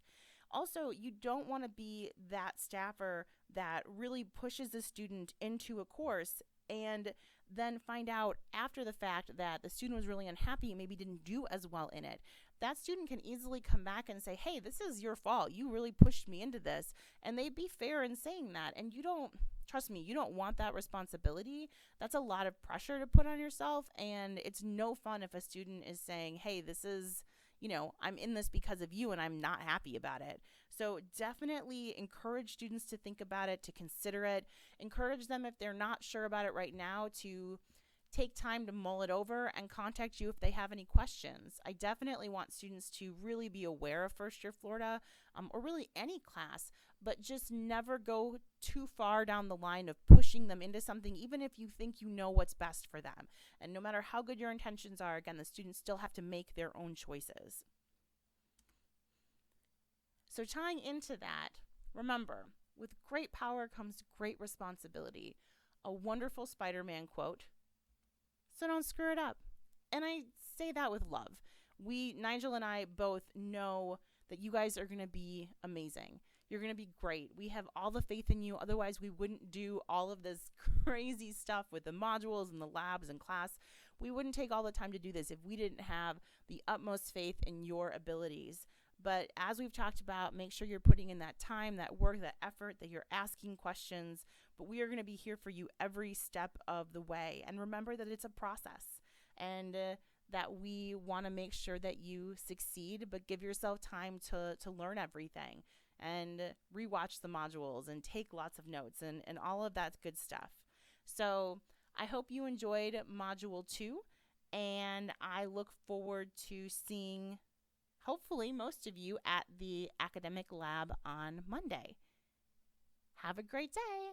Also, you don't want to be that staffer that really pushes the student into a course and then find out after the fact that the student was really unhappy and maybe didn't do as well in it. That student can easily come back and say, hey, this is your fault. You really pushed me into this. And they'd be fair in saying that. And you don't, trust me, you don't want that responsibility. That's a lot of pressure to put on yourself. And it's no fun if a student is saying, hey, this is, I'm in this because of you and I'm not happy about it. So definitely encourage students to think about it, to consider it. Encourage them if they're not sure about it right now to take time to mull it over and contact you if they have any questions. I definitely want students to really be aware of First Year Florida, or really any class, but just never go too far down the line of pushing them into something, even if you think you know what's best for them. And no matter how good your intentions are, again, the students still have to make their own choices. So tying into that, remember, with great power comes great responsibility. A wonderful Spider-Man quote. So don't screw it up. And I say that with love. Nigel and I both know that you guys are going to be amazing. You're going to be great. We have all the faith in you. Otherwise, we wouldn't do all of this crazy stuff with the modules and the labs and class. We wouldn't take all the time to do this if we didn't have the utmost faith in your abilities. But as we've talked about, make sure you're putting in that time, that work, that effort, that you're asking questions. But we are going to be here for you every step of the way. And remember that it's a process, and that we want to make sure that you succeed, but give yourself time to learn everything and rewatch the modules and take lots of notes and all of that good stuff. So I hope you enjoyed Module 2, and I look forward to seeing hopefully most of you at the academic lab on Monday. Have a great day.